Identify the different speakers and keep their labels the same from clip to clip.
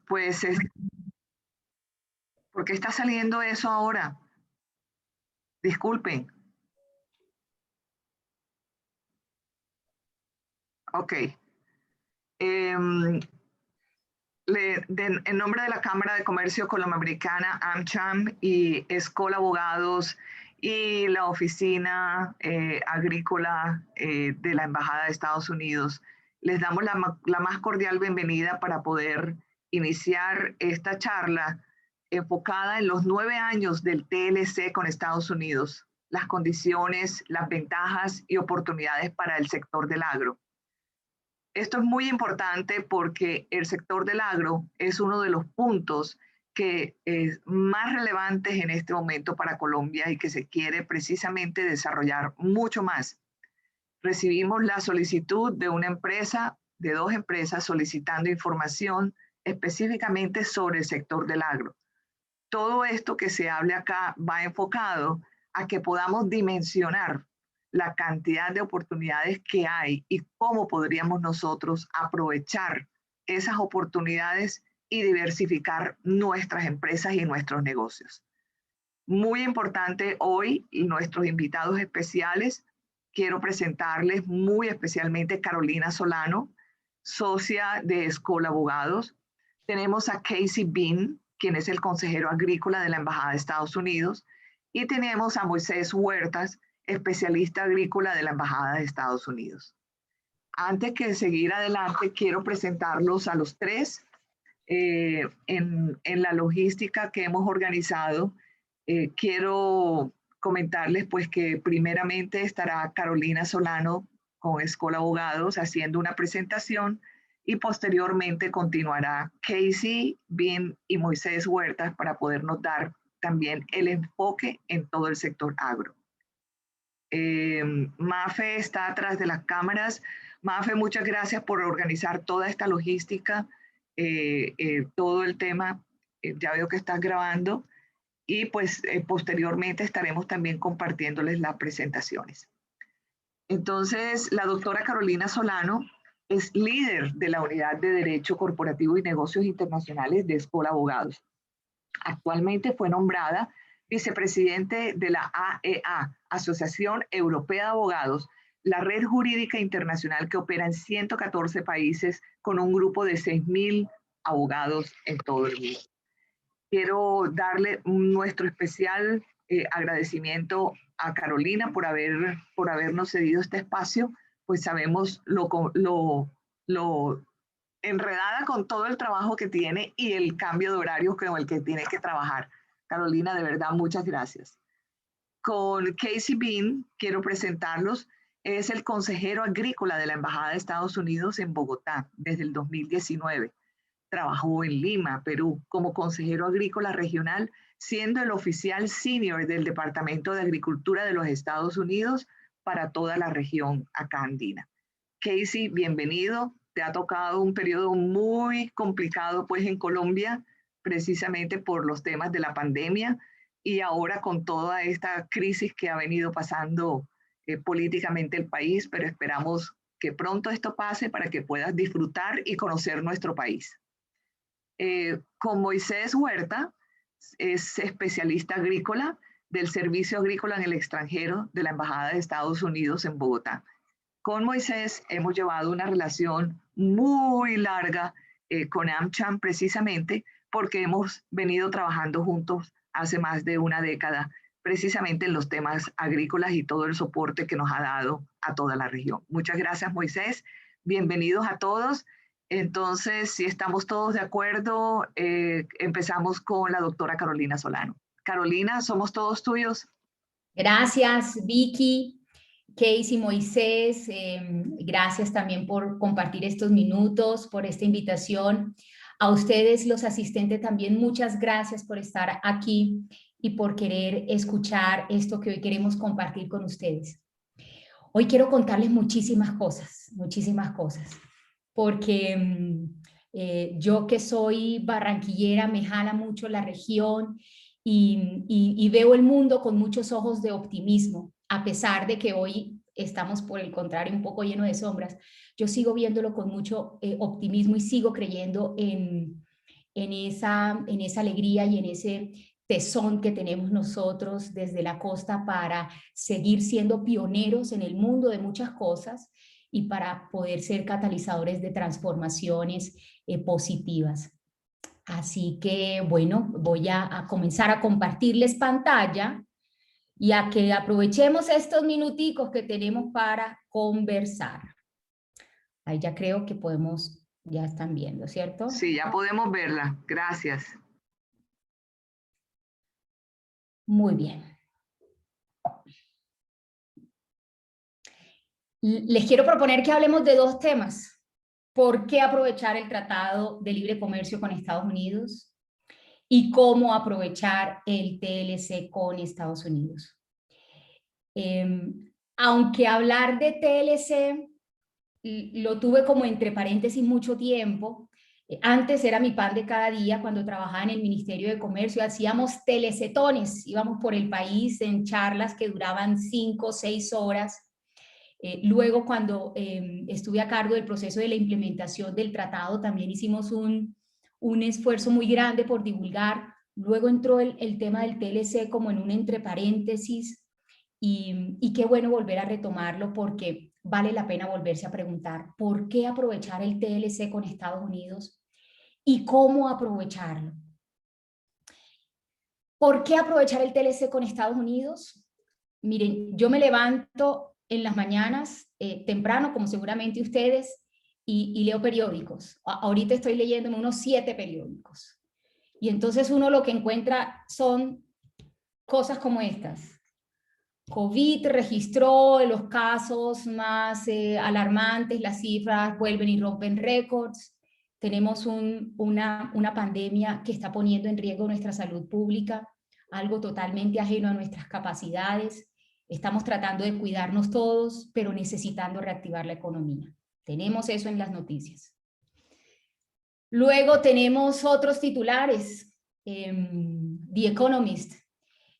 Speaker 1: Pues, ¿por qué está saliendo eso ahora? Disculpen. Ok. Em, en nombre de la Cámara de Comercio Colomboamericana, AmCham, y Escola Abogados y la Oficina Agrícola de la Embajada de Estados Unidos, les damos la más cordial bienvenida para poder iniciar esta charla enfocada en los 9 años del TLC con Estados Unidos, las condiciones, las ventajas y oportunidades para el sector del agro. Esto es muy importante porque el sector del agro es uno de los puntos que es más relevantes en este momento para Colombia y que se quiere precisamente desarrollar mucho más. Recibimos la solicitud de una empresa, de 2 empresas solicitando información específicamente sobre el sector del agro. Todo esto que se hable acá va enfocado a que podamos dimensionar la cantidad de oportunidades que hay y cómo podríamos nosotros aprovechar esas oportunidades y diversificar nuestras empresas y nuestros negocios. Muy importante hoy, y nuestros invitados especiales, quiero presentarles muy especialmente Carolina Solano, socia de Escola Abogados. Tenemos a Casey Bean, quien es el consejero agrícola de la Embajada de Estados Unidos, y tenemos a Moisés Huertas, especialista agrícola de la Embajada de Estados Unidos. Antes que seguir adelante, quiero presentarlos a los tres en la logística que hemos organizado. Quiero comentarles pues que primeramente estará Carolina Solano con Escola Abogados haciendo una presentación y posteriormente continuará Casey, Bean y Moisés Huertas para podernos dar también el enfoque en todo el sector agro. Mafe está atrás de las cámaras. Mafe, muchas gracias por organizar toda esta logística, todo el tema. Ya veo que estás grabando y pues posteriormente estaremos también compartiéndoles las presentaciones. Entonces, la doctora Carolina Solano es líder de la Unidad de Derecho Corporativo y Negocios Internacionales de Escola Abogados. Actualmente fue nombrada vicepresidente de la AEA, Asociación Europea de Abogados, la red jurídica internacional que opera en 114 países con un grupo de 6.000 abogados en todo el mundo. Quiero darle nuestro especial agradecimiento a Carolina por habernos cedido este espacio, pues sabemos lo enredada con todo el trabajo que tiene y el cambio de horario con el que tiene que trabajar. Carolina, de verdad, muchas gracias. Con Casey Bean, quiero presentarlos, es el consejero agrícola de la Embajada de Estados Unidos en Bogotá desde el 2019. Trabajó en Lima, Perú, como consejero agrícola regional, siendo el oficial senior del Departamento de Agricultura de los Estados Unidos para toda la región acá andina. Casey, bienvenido. Te ha tocado un periodo muy complicado pues en Colombia, precisamente por los temas de la pandemia y ahora con toda esta crisis que ha venido pasando políticamente el país, pero esperamos que pronto esto pase para que puedas disfrutar y conocer nuestro país. Con Moisés Huerta, es especialista agrícola del Servicio Agrícola en el Extranjero de la Embajada de Estados Unidos en Bogotá. Con Moisés hemos llevado una relación muy larga con AmCham precisamente porque hemos venido trabajando juntos hace más de una década precisamente en los temas agrícolas y todo el soporte que nos ha dado a toda la región. Muchas gracias, Moisés. Bienvenidos a todos. Entonces, si estamos todos de acuerdo, empezamos con la doctora Carolina Solano. Carolina, somos todos tuyos.
Speaker 2: Gracias, Vicky, Casey, Moisés, gracias también por compartir estos minutos, por esta invitación. A ustedes, los asistentes, también muchas gracias por estar aquí y por querer escuchar esto que hoy queremos compartir con ustedes. Hoy quiero contarles muchísimas cosas, porque yo que soy barranquillera me jala mucho la región y veo el mundo con muchos ojos de optimismo, a pesar de que hoy estamos por el contrario un poco lleno de sombras. Yo sigo viéndolo con mucho optimismo y sigo creyendo en esa alegría y en ese tesón que tenemos nosotros desde la costa para seguir siendo pioneros en el mundo de muchas cosas y para poder ser catalizadores de transformaciones positivas. Así que, bueno, voy a comenzar a compartirles pantalla y a que aprovechemos estos minuticos que tenemos para conversar. Ahí ya creo que podemos, ya están viendo, ¿cierto?
Speaker 1: Sí, ya podemos verla. Gracias.
Speaker 2: Muy bien. Les quiero proponer que hablemos de dos temas. ¿Por qué aprovechar el Tratado de Libre Comercio con Estados Unidos? Y cómo aprovechar el TLC con Estados Unidos. Aunque hablar de TLC lo tuve como entre paréntesis mucho tiempo, antes era mi pan de cada día cuando trabajaba en el Ministerio de Comercio, hacíamos telecetones, íbamos por el país en charlas que duraban 5 o 6 horas. Luego cuando estuve a cargo del proceso de la implementación del tratado también hicimos un esfuerzo muy grande por divulgar. Luego entró el tema del TLC como en un entre paréntesis y qué bueno volver a retomarlo porque vale la pena volverse a preguntar ¿por qué aprovechar el TLC con Estados Unidos? ¿Y cómo aprovecharlo? ¿Por qué aprovechar el TLC con Estados Unidos? Miren, yo me levanto en las mañanas temprano, como seguramente ustedes, y leo periódicos. Ahorita estoy leyéndome unos 7 periódicos. Y entonces uno lo que encuentra son cosas como estas. COVID registró los casos más alarmantes, las cifras vuelven y rompen récords. Tenemos una pandemia que está poniendo en riesgo nuestra salud pública, algo totalmente ajeno a nuestras capacidades. Estamos tratando de cuidarnos todos, pero necesitando reactivar la economía. Tenemos eso en las noticias. Luego tenemos otros titulares. The Economist,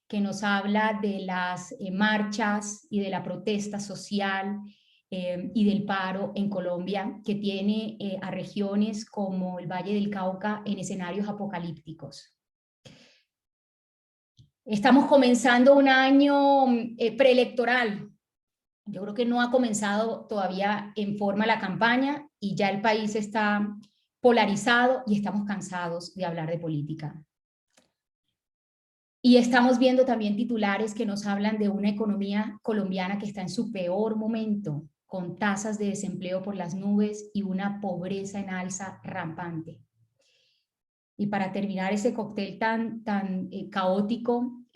Speaker 2: que nos habla de las marchas y de la protesta social y del paro en Colombia, que tiene a regiones como el Valle del Cauca en escenarios apocalípticos. Estamos comenzando un año preelectoral. Yo creo que no ha comenzado todavía en forma la campaña y ya el país está polarizado y estamos cansados de hablar de política. Y estamos viendo también titulares que nos hablan de una economía colombiana que está en su peor momento, con tasas de desempleo por las nubes y una pobreza en alza rampante. Y para terminar ese cóctel tan caótico,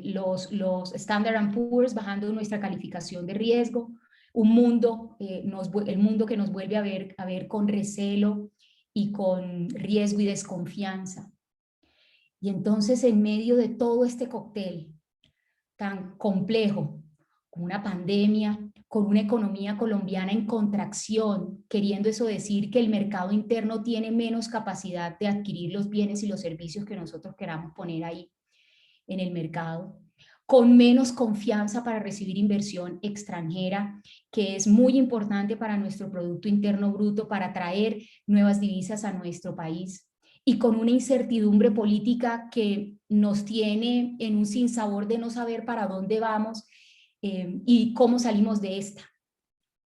Speaker 2: los Standard & Poor's bajando nuestra calificación de riesgo, el mundo que nos vuelve a ver con recelo y con riesgo y desconfianza. Y entonces en medio de todo este cóctel tan complejo, con una pandemia, con una economía colombiana en contracción, queriendo eso decir que el mercado interno tiene menos capacidad de adquirir los bienes y los servicios que nosotros queramos poner ahí en el mercado, con menos confianza para recibir inversión extranjera, que es muy importante para nuestro Producto Interno Bruto, para traer nuevas divisas a nuestro país, y con una incertidumbre política que nos tiene en un sinsabor de no saber para dónde vamos y cómo salimos de esta.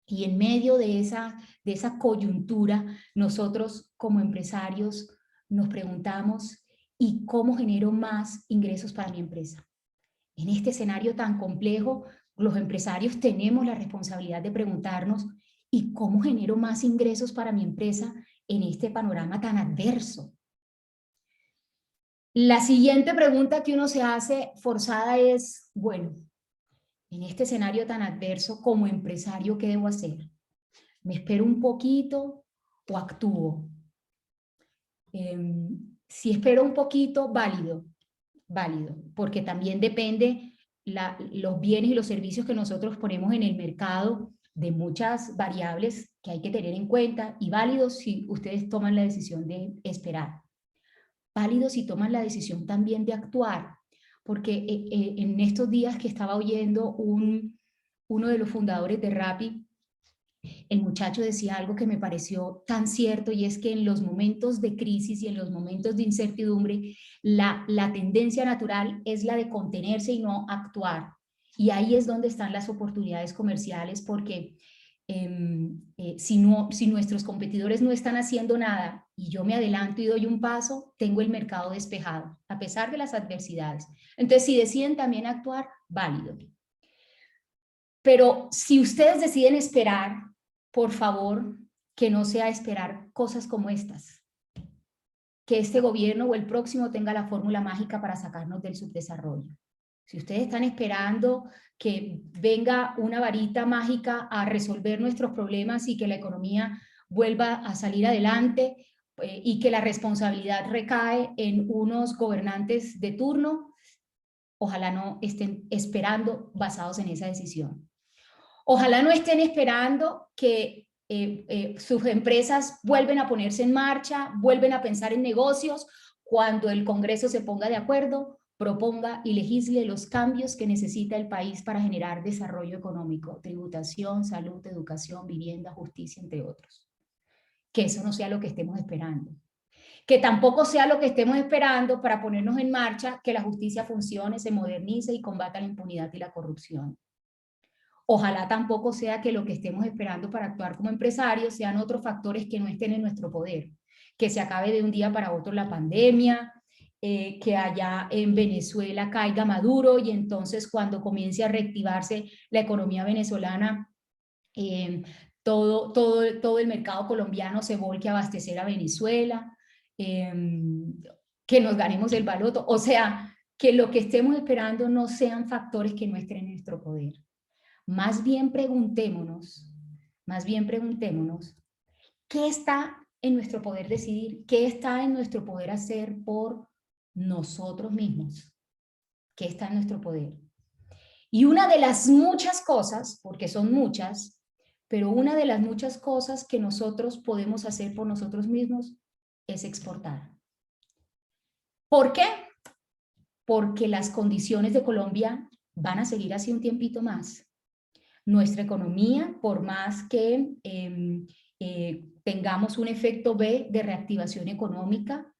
Speaker 2: Y en medio de esa coyuntura, nosotros como empresarios nos preguntamos, ¿y cómo genero más ingresos para mi empresa? En este escenario tan complejo, los empresarios tenemos la responsabilidad de preguntarnos, ¿y cómo genero más ingresos para mi empresa en este panorama tan adverso? La siguiente pregunta que uno se hace forzada es, bueno, en este escenario tan adverso, como empresario, ¿qué debo hacer? ¿Me espero un poquito o actúo? Si espero un poquito, válido, porque también depende los bienes y los servicios que nosotros ponemos en el mercado de muchas variables que hay que tener en cuenta, y válido si ustedes toman la decisión de esperar. Válido si toman la decisión también de actuar, porque en estos días que estaba oyendo uno de los fundadores de Rappi, el muchacho decía algo que me pareció tan cierto, y es que en los momentos de crisis y en los momentos de incertidumbre, la tendencia natural es la de contenerse y no actuar. Y ahí es donde están las oportunidades comerciales, porque si nuestros competidores no están haciendo nada y yo me adelanto y doy un paso, tengo el mercado despejado, a pesar de las adversidades. Entonces, si deciden también actuar, válido. Pero si ustedes deciden esperar, por favor, que no sea esperar cosas como estas. Que este gobierno o el próximo tenga la fórmula mágica para sacarnos del subdesarrollo. Si ustedes están esperando que venga una varita mágica a resolver nuestros problemas y que la economía vuelva a salir adelante y que la responsabilidad recae en unos gobernantes de turno, ojalá no estén esperando basados en esa decisión. Ojalá no estén esperando que sus empresas vuelven a ponerse en marcha, vuelven a pensar en negocios, cuando el Congreso se ponga de acuerdo, proponga y legisle los cambios que necesita el país para generar desarrollo económico, tributación, salud, educación, vivienda, justicia, entre otros. Que eso no sea lo que estemos esperando. Que tampoco sea lo que estemos esperando para ponernos en marcha, que la justicia funcione, se modernice y combata la impunidad y la corrupción. Ojalá tampoco sea que lo que estemos esperando para actuar como empresarios sean otros factores que no estén en nuestro poder, que se acabe de un día para otro la pandemia, que allá en Venezuela caiga Maduro y entonces cuando comience a reactivarse la economía venezolana, todo el mercado colombiano se volque a abastecer a Venezuela, que nos ganemos el baloto, o sea, que lo que estemos esperando no sean factores que no estén en nuestro poder. Más bien preguntémonos, ¿qué está en nuestro poder decidir? ¿Qué está en nuestro poder hacer por nosotros mismos? ¿Qué está en nuestro poder? Y una de las muchas cosas, porque son muchas, pero una de las muchas cosas que nosotros podemos hacer por nosotros mismos es exportar. ¿Por qué? Porque las condiciones de Colombia van a seguir así un tiempito más. Nuestra economía, por más que tengamos un efecto B de reactivación económica,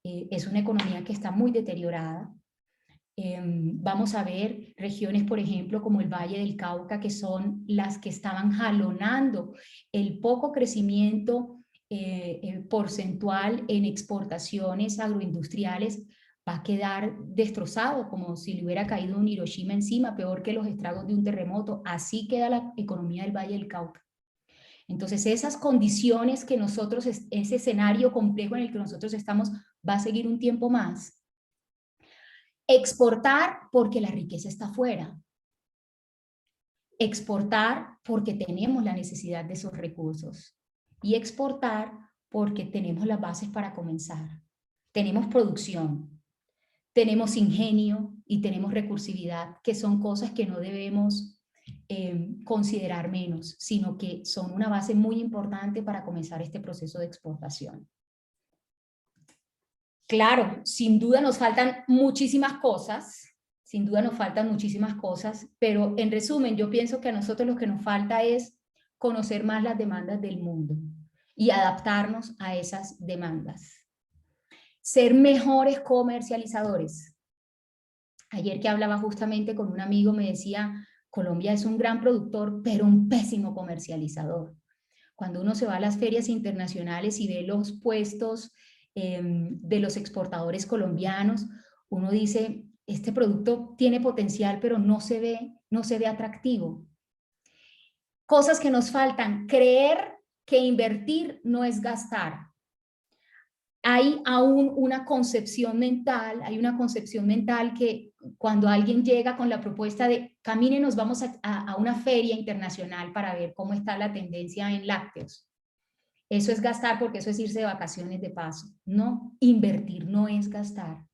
Speaker 2: es una economía que está muy deteriorada. Vamos a ver regiones, por ejemplo, como el Valle del Cauca, que son las que estaban jalonando el poco crecimiento porcentual en exportaciones agroindustriales, va a quedar destrozado, como si le hubiera caído un Hiroshima encima, peor que los estragos de un terremoto. Así queda la economía del Valle del Cauca. Entonces, esas condiciones que nosotros, ese escenario complejo en el que nosotros estamos, va a seguir un tiempo más. Exportar porque la riqueza está afuera. Exportar porque tenemos la necesidad de esos recursos. Y exportar porque tenemos las bases para comenzar. Tenemos producción, tenemos ingenio y tenemos recursividad, que son cosas que no debemos considerar menos, sino que son una base muy importante para comenzar este proceso de exportación. Claro, sin duda nos faltan muchísimas cosas, pero en resumen yo pienso que a nosotros lo que nos falta es conocer más las demandas del mundo y adaptarnos a esas demandas. Ser mejores comercializadores. Ayer que hablaba justamente con un amigo me decía, Colombia es un gran productor, pero un pésimo comercializador. Cuando uno se va a las ferias internacionales y ve los puestos de los exportadores colombianos, uno dice, este producto tiene potencial, pero no se ve atractivo. Cosas que nos faltan: creer que invertir no es gastar. Hay aún una concepción mental, que cuando alguien llega con la propuesta de camine, nos vamos a una feria internacional para ver cómo está la tendencia en lácteos. Eso es gastar porque eso es irse de vacaciones de paso. No, invertir no es gastar.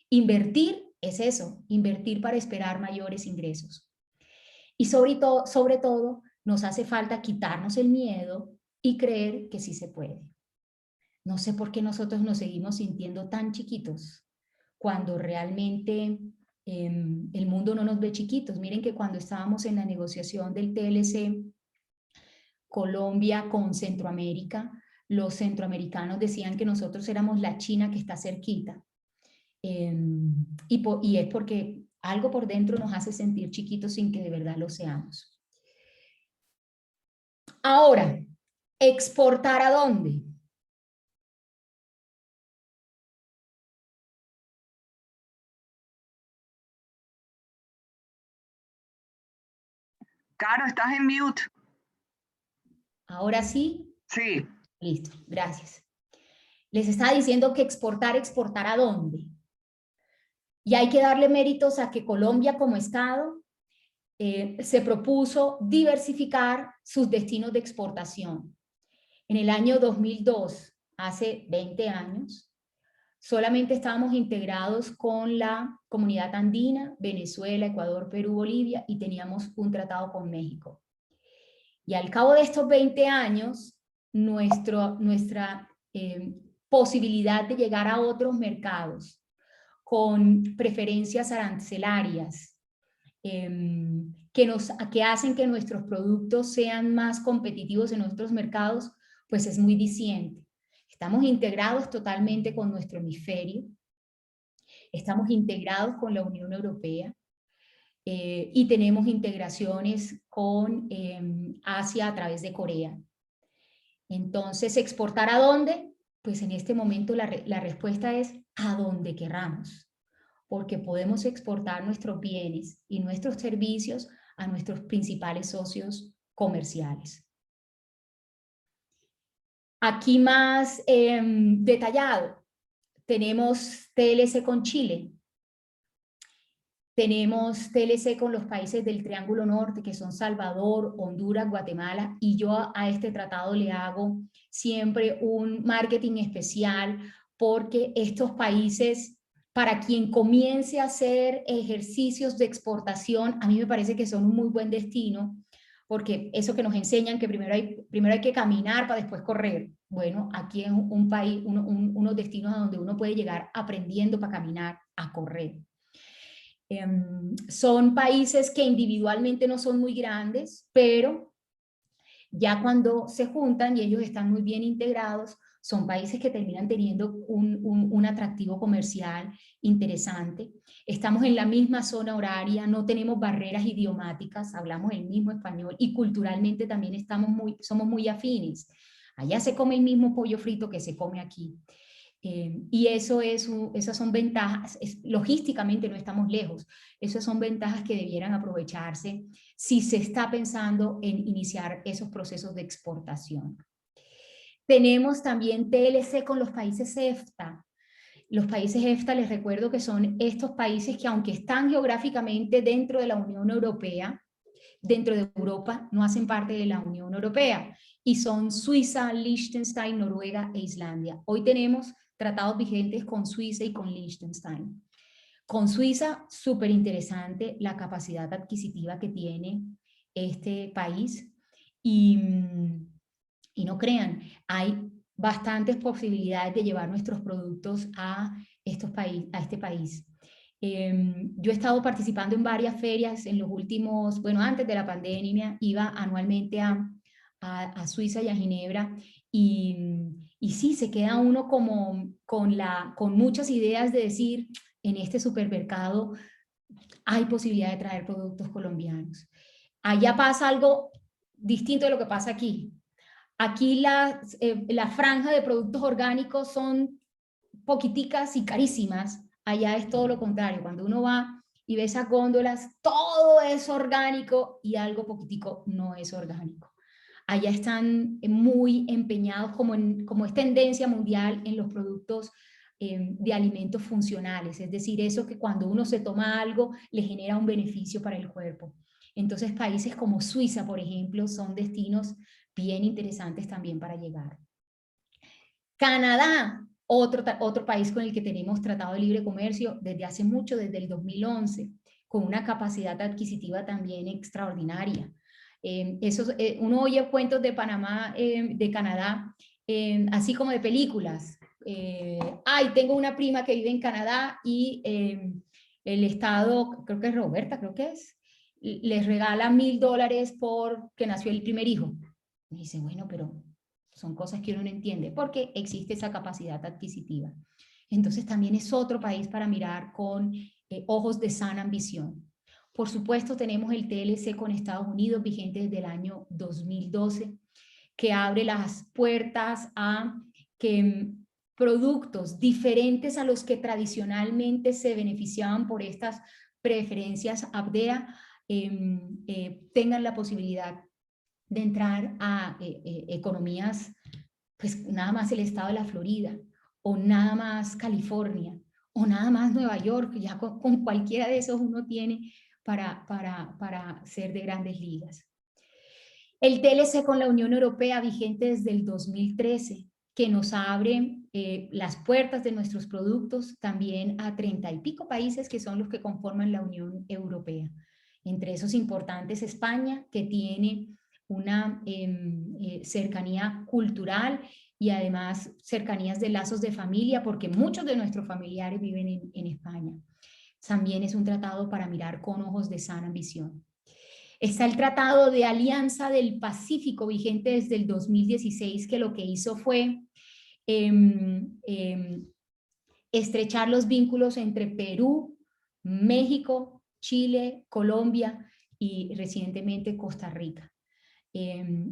Speaker 2: Invertir es eso, invertir para esperar mayores ingresos. Y sobre todo, nos hace falta quitarnos el miedo y creer que sí se puede. No sé por qué nosotros nos seguimos sintiendo tan chiquitos cuando realmente el mundo no nos ve chiquitos. Miren que cuando estábamos en la negociación del TLC, Colombia con Centroamérica. Los centroamericanos decían que nosotros éramos la China que está cerquita. Y es porque algo por dentro nos hace sentir chiquitos sin que de verdad lo seamos. Ahora, ¿exportar a dónde?
Speaker 1: Caro, estás en mute.
Speaker 2: Ahora sí.
Speaker 1: Sí.
Speaker 2: Listo, gracias. Les estaba diciendo que ¿exportar a dónde? Y hay que darle méritos a que Colombia como Estado se propuso diversificar sus destinos de exportación. En el año 2002, hace 20 años, solamente estábamos integrados con la Comunidad Andina, Venezuela, Ecuador, Perú, Bolivia, y teníamos un tratado con México. Y al cabo de estos 20 años, nuestra posibilidad de llegar a otros mercados con preferencias arancelarias que hacen que nuestros productos sean más competitivos en nuestros mercados, pues es muy diciente. Estamos integrados totalmente con nuestro hemisferio, estamos integrados con la Unión Europea y tenemos integraciones con Asia a través de Corea. Entonces, ¿exportar a dónde? Pues en este momento la respuesta es a donde querramos, porque podemos exportar nuestros bienes y nuestros servicios a nuestros principales socios comerciales. Aquí más detallado, tenemos TLC con Chile, tenemos TLC con los países del Triángulo Norte, que son Salvador, Honduras, Guatemala, y yo a este tratado le hago siempre un marketing especial, porque estos países, para quien comience a hacer ejercicios de exportación, a mí me parece que son un muy buen destino, porque eso que nos enseñan que primero hay que caminar para después correr. Bueno, aquí es un país, unos destinos a donde uno puede llegar aprendiendo para caminar, a correr. Son países que individualmente no son muy grandes, pero ya cuando se juntan y ellos están muy bien integrados, son países que terminan teniendo un atractivo comercial interesante. Estamos en la misma zona horaria, no tenemos barreras idiomáticas, hablamos el mismo español y culturalmente también somos muy afines. Allá se come el mismo pollo frito que se come aquí. Y esas son ventajas, logísticamente no estamos lejos, esas son ventajas que debieran aprovecharse si se está pensando en iniciar esos procesos de exportación. Tenemos también TLC con los países EFTA. Los países EFTA, les recuerdo que son estos países que aunque están geográficamente dentro de la Unión Europea, dentro de Europa, no hacen parte de la Unión Europea, y son Suiza, Liechtenstein, Noruega e Islandia. Hoy tenemos tratados vigentes con Suiza y con Liechtenstein. Con Suiza, súper interesante la capacidad adquisitiva que tiene este país y no crean, hay bastantes posibilidades de llevar nuestros productos a este país. Yo he estado participando en varias ferias en los últimos, bueno, antes de la pandemia, iba anualmente a Suiza y a Ginebra y sí, se queda uno como con muchas ideas de decir, en este supermercado hay posibilidad de traer productos colombianos. Allá pasa algo distinto de lo que pasa aquí. Aquí la franja de productos orgánicos son poquiticas y carísimas. Allá es todo lo contrario. Cuando uno va y ve esas góndolas, todo es orgánico y algo poquitico no es orgánico. Allá están muy empeñados, como es tendencia mundial, en los productos de alimentos funcionales, es decir, eso que cuando uno se toma algo le genera un beneficio para el cuerpo. Entonces países como Suiza, por ejemplo, son destinos bien interesantes también para llegar. Canadá, otro país con el que tenemos tratado de libre comercio desde hace mucho, desde el 2011, con una capacidad adquisitiva también extraordinaria. Uno oye cuentos de Panamá, de Canadá, así como de películas. Tengo una prima que vive en Canadá y el Estado, creo que es Roberta, les regala $1000 porque nació el primer hijo. Y dice, bueno, pero son cosas que uno no entiende, porque existe esa capacidad adquisitiva. Entonces también es otro país para mirar con ojos de sana ambición. Por supuesto, tenemos el TLC con Estados Unidos, vigente desde el año 2012, que abre las puertas a que productos diferentes a los que tradicionalmente se beneficiaban por estas preferencias ABDEA tengan la posibilidad de entrar a economías, pues nada más el estado de la Florida, o nada más California, o nada más Nueva York, ya con cualquiera de esos uno tiene para ser de grandes ligas. El TLC con la Unión Europea vigente desde el 2013, que nos abre las puertas de nuestros productos también a 30 y pico países que son los que conforman la Unión Europea. Entre esos importantes España, que tiene una cercanía cultural y además cercanías de lazos de familia, porque muchos de nuestros familiares viven en España. También es un tratado para mirar con ojos de sana ambición. Está el Tratado de Alianza del Pacífico vigente desde el 2016, que lo que hizo fue estrechar los vínculos entre Perú, México, Chile, Colombia y recientemente Costa Rica,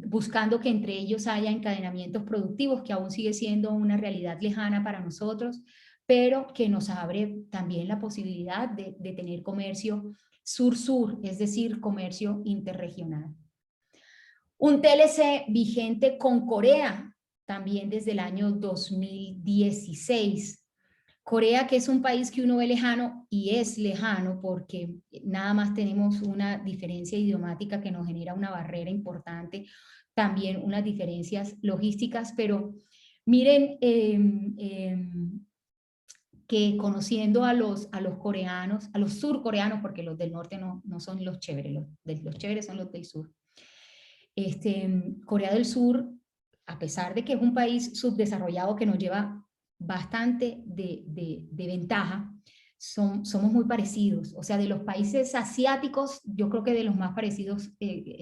Speaker 2: buscando que entre ellos haya encadenamientos productivos, que aún sigue siendo una realidad lejana para nosotros, pero que nos abre también la posibilidad de tener comercio sur-sur, es decir, comercio interregional. Un TLC vigente con Corea, también desde el año 2016. Corea, que es un país que uno ve lejano, y es lejano porque nada más tenemos una diferencia idiomática que nos genera una barrera importante, también unas diferencias logísticas, pero miren que conociendo a los coreanos, a los surcoreanos, porque los del norte no son los chéveres, los chéveres son los del sur. Corea del Sur, a pesar de que es un país subdesarrollado que nos lleva bastante de ventaja, somos muy parecidos. O sea, de los países asiáticos, yo creo que de los más parecidos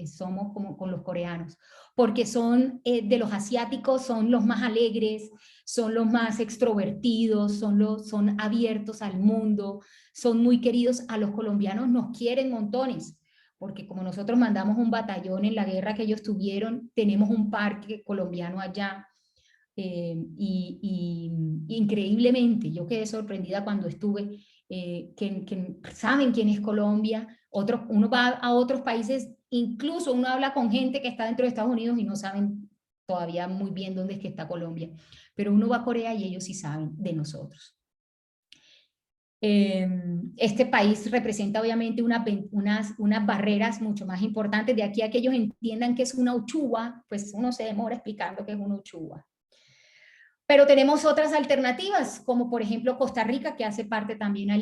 Speaker 2: somos como con los coreanos, porque son de los asiáticos, son los más alegres, son los más extrovertidos, son abiertos al mundo, son muy queridos. A los colombianos nos quieren montones, porque como nosotros mandamos un batallón en la guerra que ellos tuvieron, tenemos un parque colombiano allá. Y increíblemente, yo quedé sorprendida cuando estuve, que saben quién es Colombia. Uno va a otros países, incluso uno habla con gente que está dentro de Estados Unidos y no saben todavía muy bien dónde es que está Colombia, pero uno va a Corea y ellos sí saben de nosotros. Este país representa obviamente unas barreras mucho más importantes. De aquí a que ellos entiendan que es una uchuva, pues uno se demora explicando qué es una uchuva. Pero tenemos otras alternativas, como por ejemplo Costa Rica, que hace parte también de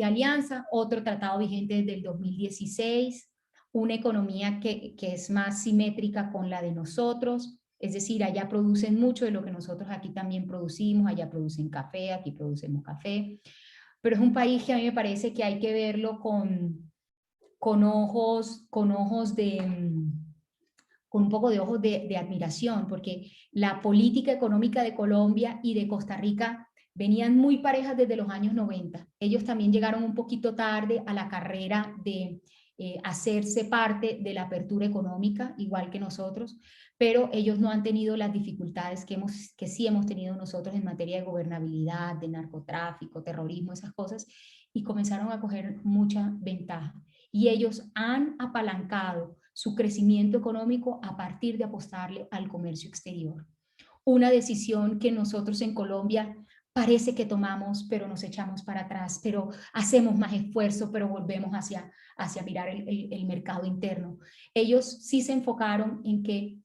Speaker 2: Alianza, otro tratado vigente desde el 2016, una economía que es más simétrica con la de nosotros, es decir, allá producen mucho de lo que nosotros aquí también producimos, allá producen café, aquí producemos café, pero es un país que a mí me parece que hay que verlo con ojos de... con un poco de ojos de admiración, porque la política económica de Colombia y de Costa Rica venían muy parejas desde los años 90. Ellos también llegaron un poquito tarde a la carrera de hacerse parte de la apertura económica, igual que nosotros, pero ellos no han tenido las dificultades que sí hemos tenido nosotros en materia de gobernabilidad, de narcotráfico, terrorismo, esas cosas, y comenzaron a coger mucha ventaja. Y ellos han apalancado su crecimiento económico a partir de apostarle al comercio exterior. Una decisión que nosotros en Colombia parece que tomamos, pero nos echamos para atrás, pero hacemos más esfuerzo, pero volvemos hacia mirar el mercado interno. Ellos sí se enfocaron en que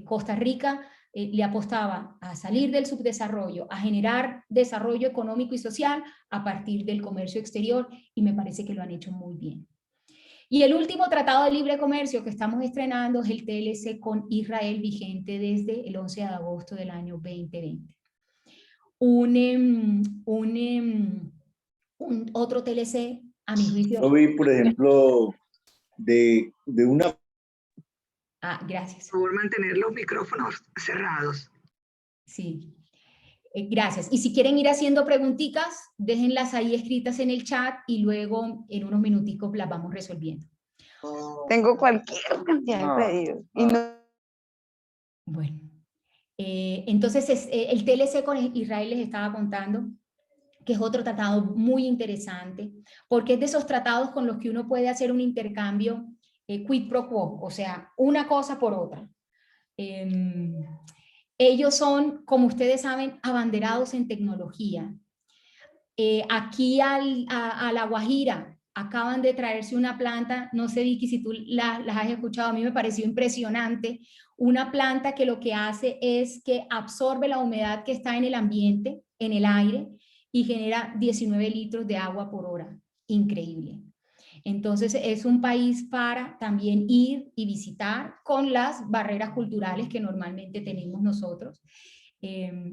Speaker 2: Costa Rica le apostaba a salir del subdesarrollo, a generar desarrollo económico y social a partir del comercio exterior, y me parece que lo han hecho muy bien. Y el último tratado de libre comercio que estamos estrenando es el TLC con Israel, vigente desde el 11 de agosto del año 2020. Otro TLC, a mi juicio...
Speaker 3: Yo vi, por ejemplo, de una
Speaker 2: Gracias.
Speaker 1: Por favor, mantener los micrófonos cerrados.
Speaker 2: Sí. Gracias. Y si quieren ir haciendo preguntitas, déjenlas ahí escritas en el chat y luego en unos minuticos las vamos resolviendo.
Speaker 3: Tengo cualquier cantidad de pedidos. Y no...
Speaker 2: Bueno, entonces el TLC con Israel les estaba contando que es otro tratado muy interesante, porque es de esos tratados con los que uno puede hacer un intercambio quid pro quo, o sea, una cosa por otra. Ellos son, como ustedes saben, abanderados en tecnología. Aquí a La Guajira acaban de traerse una planta, no sé Vicky si tú las has escuchado, a mí me pareció impresionante, una planta que lo que hace es que absorbe la humedad que está en el ambiente, en el aire, y genera 19 litros de agua por hora. Increíble. Entonces es un país para también ir y visitar con las barreras culturales que normalmente tenemos nosotros,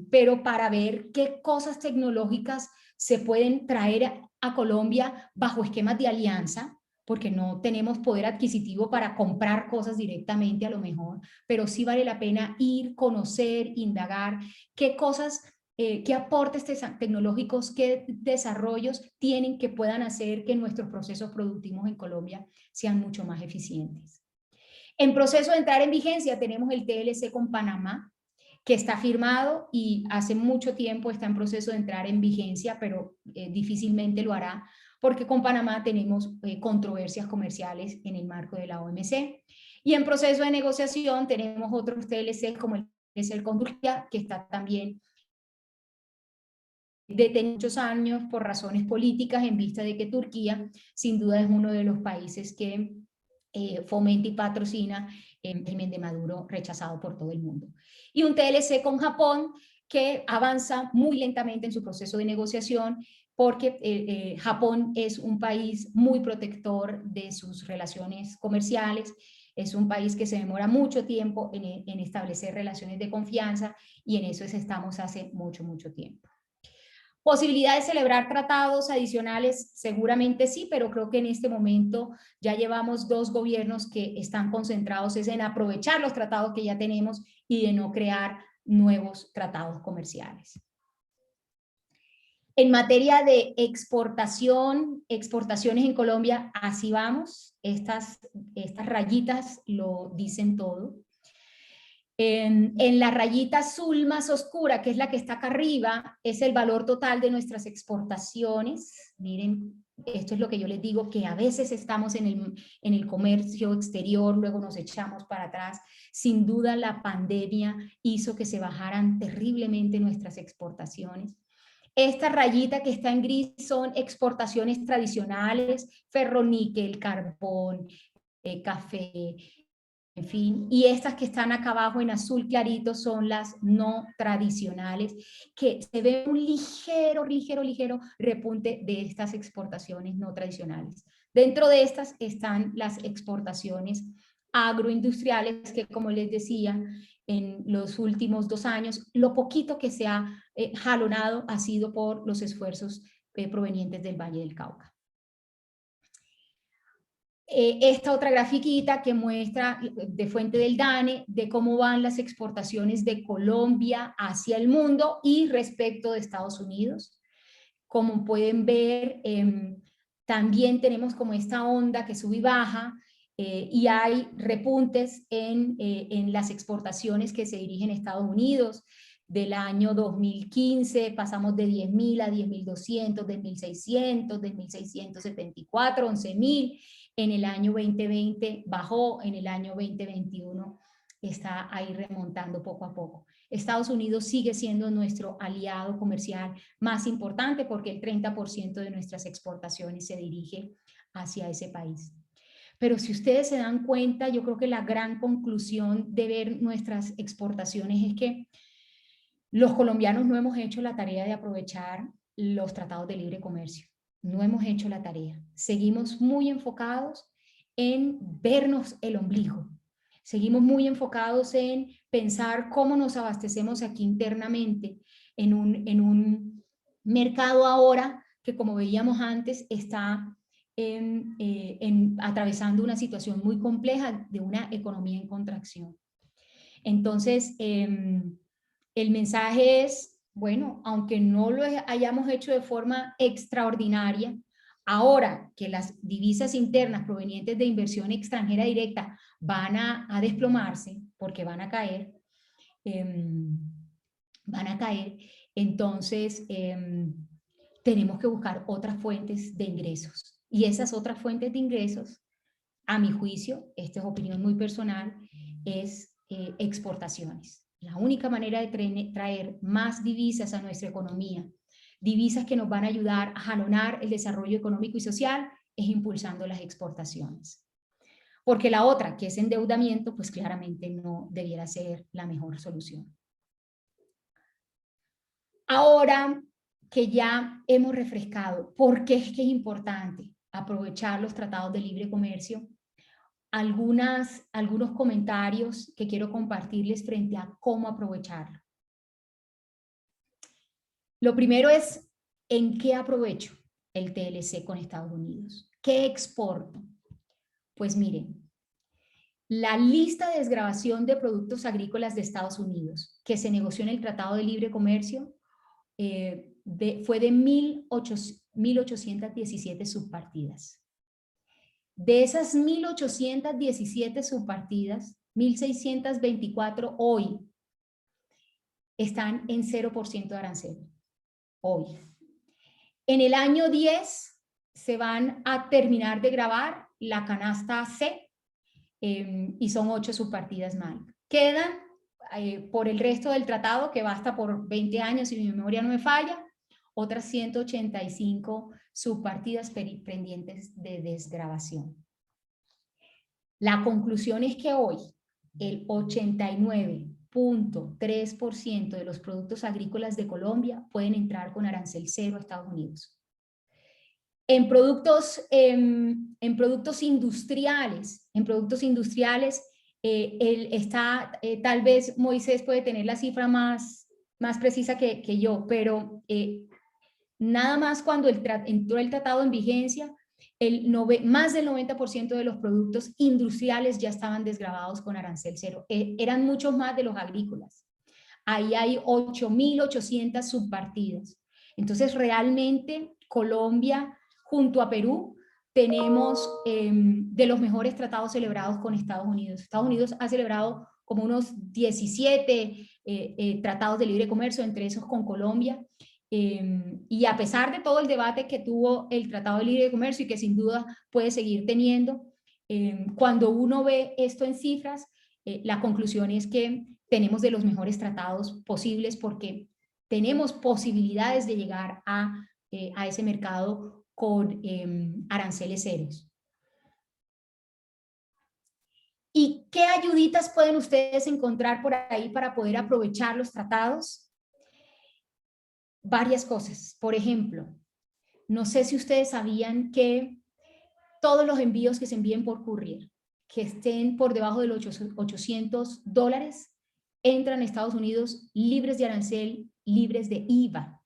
Speaker 2: pero para ver qué cosas tecnológicas se pueden traer a Colombia bajo esquemas de alianza, porque no tenemos poder adquisitivo para comprar cosas directamente a lo mejor, pero sí vale la pena ir, conocer, indagar qué cosas, qué aportes tecnológicos, qué desarrollos tienen que puedan hacer que nuestros procesos productivos en Colombia sean mucho más eficientes. En proceso de entrar en vigencia tenemos el TLC con Panamá, que está firmado y hace mucho tiempo está en proceso de entrar en vigencia, pero difícilmente lo hará, porque con Panamá tenemos controversias comerciales en el marco de la OMC. Y en proceso de negociación tenemos otros TLC como el TLC con Turquía, que está también detenido muchos años por razones políticas en vista de que Turquía sin duda es uno de los países que fomenta y patrocina el régimen de Maduro rechazado por todo el mundo. Y un TLC con Japón que avanza muy lentamente en su proceso de negociación porque Japón es un país muy protector de sus relaciones comerciales, es un país que se demora mucho tiempo en establecer relaciones de confianza y en eso estamos hace mucho, mucho tiempo. ¿Posibilidad de celebrar tratados adicionales? Seguramente sí, pero creo que en este momento ya llevamos 2 gobiernos que están concentrados en aprovechar los tratados que ya tenemos y de no crear nuevos tratados comerciales. En materia de exportaciones en Colombia, así vamos. Estas rayitas lo dicen todo. En la rayita azul más oscura, que es la que está acá arriba, es el valor total de nuestras exportaciones. Miren, esto es lo que yo les digo, que a veces estamos en el comercio exterior, luego nos echamos para atrás. Sin duda la pandemia hizo que se bajaran terriblemente nuestras exportaciones. Esta rayita que está en gris son exportaciones tradicionales, ferroníquel, carbón, café, en fin, y estas que están acá abajo en azul clarito son las no tradicionales, que se ve un ligero repunte de estas exportaciones no tradicionales. Dentro de estas están las exportaciones agroindustriales, que como les decía, en los últimos 2 años, lo poquito que se ha jalonado ha sido por los esfuerzos provenientes del Valle del Cauca. Esta otra grafiquita que muestra de fuente del DANE de cómo van las exportaciones de Colombia hacia el mundo y respecto de Estados Unidos. Como pueden ver, también tenemos como esta onda que sube y baja y hay repuntes en las exportaciones que se dirigen a Estados Unidos. Del año 2015 pasamos de 10.000 a 10.200, de 1.600, de 1.674, 11.000. En el año 2020 bajó, en el año 2021 está ahí remontando poco a poco. Estados Unidos sigue siendo nuestro aliado comercial más importante porque el 30% de nuestras exportaciones se dirige hacia ese país. Pero si ustedes se dan cuenta, yo creo que la gran conclusión de ver nuestras exportaciones es que los colombianos no hemos hecho la tarea de aprovechar los tratados de libre comercio. No hemos hecho la tarea. Seguimos muy enfocados en vernos el ombligo. Seguimos muy enfocados en pensar cómo nos abastecemos aquí internamente en un mercado ahora que, como veíamos antes, está atravesando una situación muy compleja de una economía en contracción. Entonces, el mensaje es, bueno, aunque no lo hayamos hecho de forma extraordinaria, ahora que las divisas internas provenientes de inversión extranjera directa van a desplomarse, porque van a caer, entonces tenemos que buscar otras fuentes de ingresos. Y esas otras fuentes de ingresos, a mi juicio, esta es opinión muy personal, es exportaciones. La única manera de traer más divisas a nuestra economía, divisas que nos van a ayudar a jalonar el desarrollo económico y social, es impulsando las exportaciones. Porque la otra, que es endeudamiento, pues claramente no debiera ser la mejor solución. Ahora que ya hemos refrescado por qué es que es importante aprovechar los tratados de libre comercio, algunos comentarios que quiero compartirles frente a cómo aprovecharlo. Lo primero es, ¿en qué aprovecho el TLC con Estados Unidos? ¿Qué exporto? Pues miren, la lista de desgravación de productos agrícolas de Estados Unidos que se negoció en el Tratado de Libre Comercio fue de 1.817 subpartidas. De esas 1.817 subpartidas, 1.624 hoy están en 0% de arancel. Hoy. En el año 10 se van a terminar de grabar la canasta C y son 8 subpartidas más. Quedan por el resto del tratado, que va hasta por 20 años, si mi memoria no me falla, otras 185 subpartidas pendientes de desgravación. La conclusión es que hoy el 89.3% de los productos agrícolas de Colombia pueden entrar con arancel cero a Estados Unidos. En productos industriales, tal vez Moisés puede tener la cifra más precisa que yo, pero nada más cuando entró el tratado en vigencia, más del 90% de los productos industriales ya estaban desgravados con arancel cero. Eran muchos más de los agrícolas. Ahí hay 8.800 subpartidas. Entonces, realmente, Colombia, junto a Perú, tenemos de los mejores tratados celebrados con Estados Unidos. Estados Unidos ha celebrado como unos 17 tratados de libre comercio, entre esos con Colombia. Y a pesar de todo el debate que tuvo el Tratado de Libre Comercio y que sin duda puede seguir teniendo, cuando uno ve esto en cifras, la conclusión es que tenemos de los mejores tratados posibles porque tenemos posibilidades de llegar a ese mercado con aranceles ceros. ¿Y qué ayuditas pueden ustedes encontrar por ahí para poder aprovechar los tratados? Varias cosas. Por ejemplo, no sé si ustedes sabían que todos los envíos que se envíen por courier, que estén por debajo de los $800, entran a Estados Unidos libres de arancel, libres de IVA.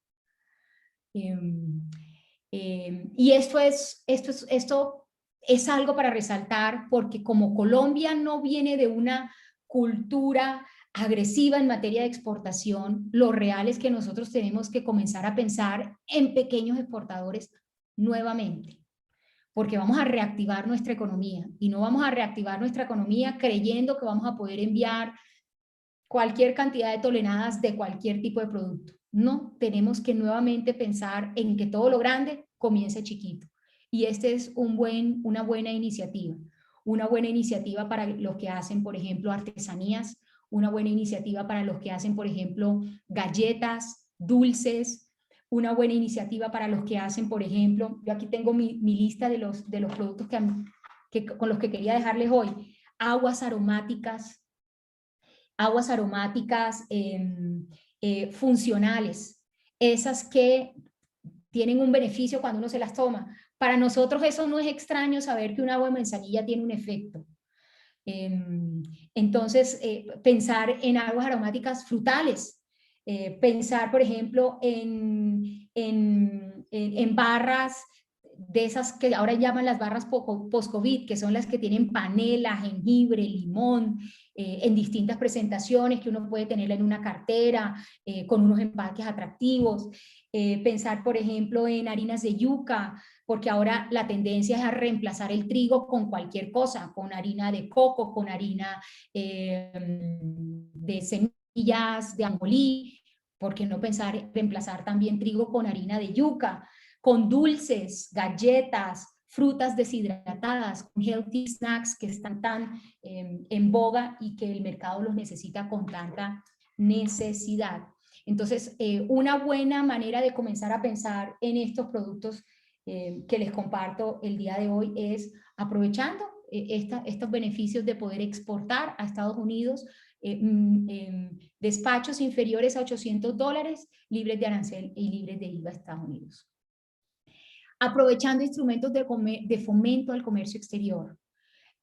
Speaker 2: Y esto es algo para resaltar porque como Colombia no viene de una cultura agresiva en materia de exportación, lo real es que nosotros tenemos que comenzar a pensar en pequeños exportadores nuevamente, porque vamos a reactivar nuestra economía y no vamos a reactivar nuestra economía creyendo que vamos a poder enviar cualquier cantidad de toneladas de cualquier tipo de producto. No, tenemos que nuevamente pensar en que todo lo grande comience chiquito. Y este es una buena iniciativa para los que hacen, por ejemplo, artesanías, una buena iniciativa para los que hacen, por ejemplo, galletas, dulces, una buena iniciativa para los que hacen, por ejemplo, yo aquí tengo mi lista de los productos con los que quería dejarles hoy, aguas aromáticas funcionales, esas que tienen un beneficio cuando uno se las toma. Para nosotros eso no es extraño saber que un agua de manzanilla tiene un efecto. Entonces, pensar en aguas aromáticas frutales, pensar, por ejemplo, en barras de esas que ahora llaman las barras post-COVID, que son las que tienen panela, jengibre, limón, en distintas presentaciones, que uno puede tenerla en una cartera, con unos empaques atractivos. Pensar, por ejemplo, en harinas de yuca, porque ahora la tendencia es a reemplazar el trigo con cualquier cosa, con harina de coco, con harina de semillas, de anголí. ¿Por qué no pensar en reemplazar también trigo con harina de yuca? Con dulces, galletas, frutas deshidratadas, con healthy snacks que están tan en boga y que el mercado los necesita con tanta necesidad. Entonces, una buena manera de comenzar a pensar en estos productos que les comparto el día de hoy es aprovechando estos beneficios de poder exportar a Estados Unidos despachos inferiores a $800 libres de arancel y libres de IVA a Estados Unidos. Aprovechando instrumentos de fomento al comercio exterior.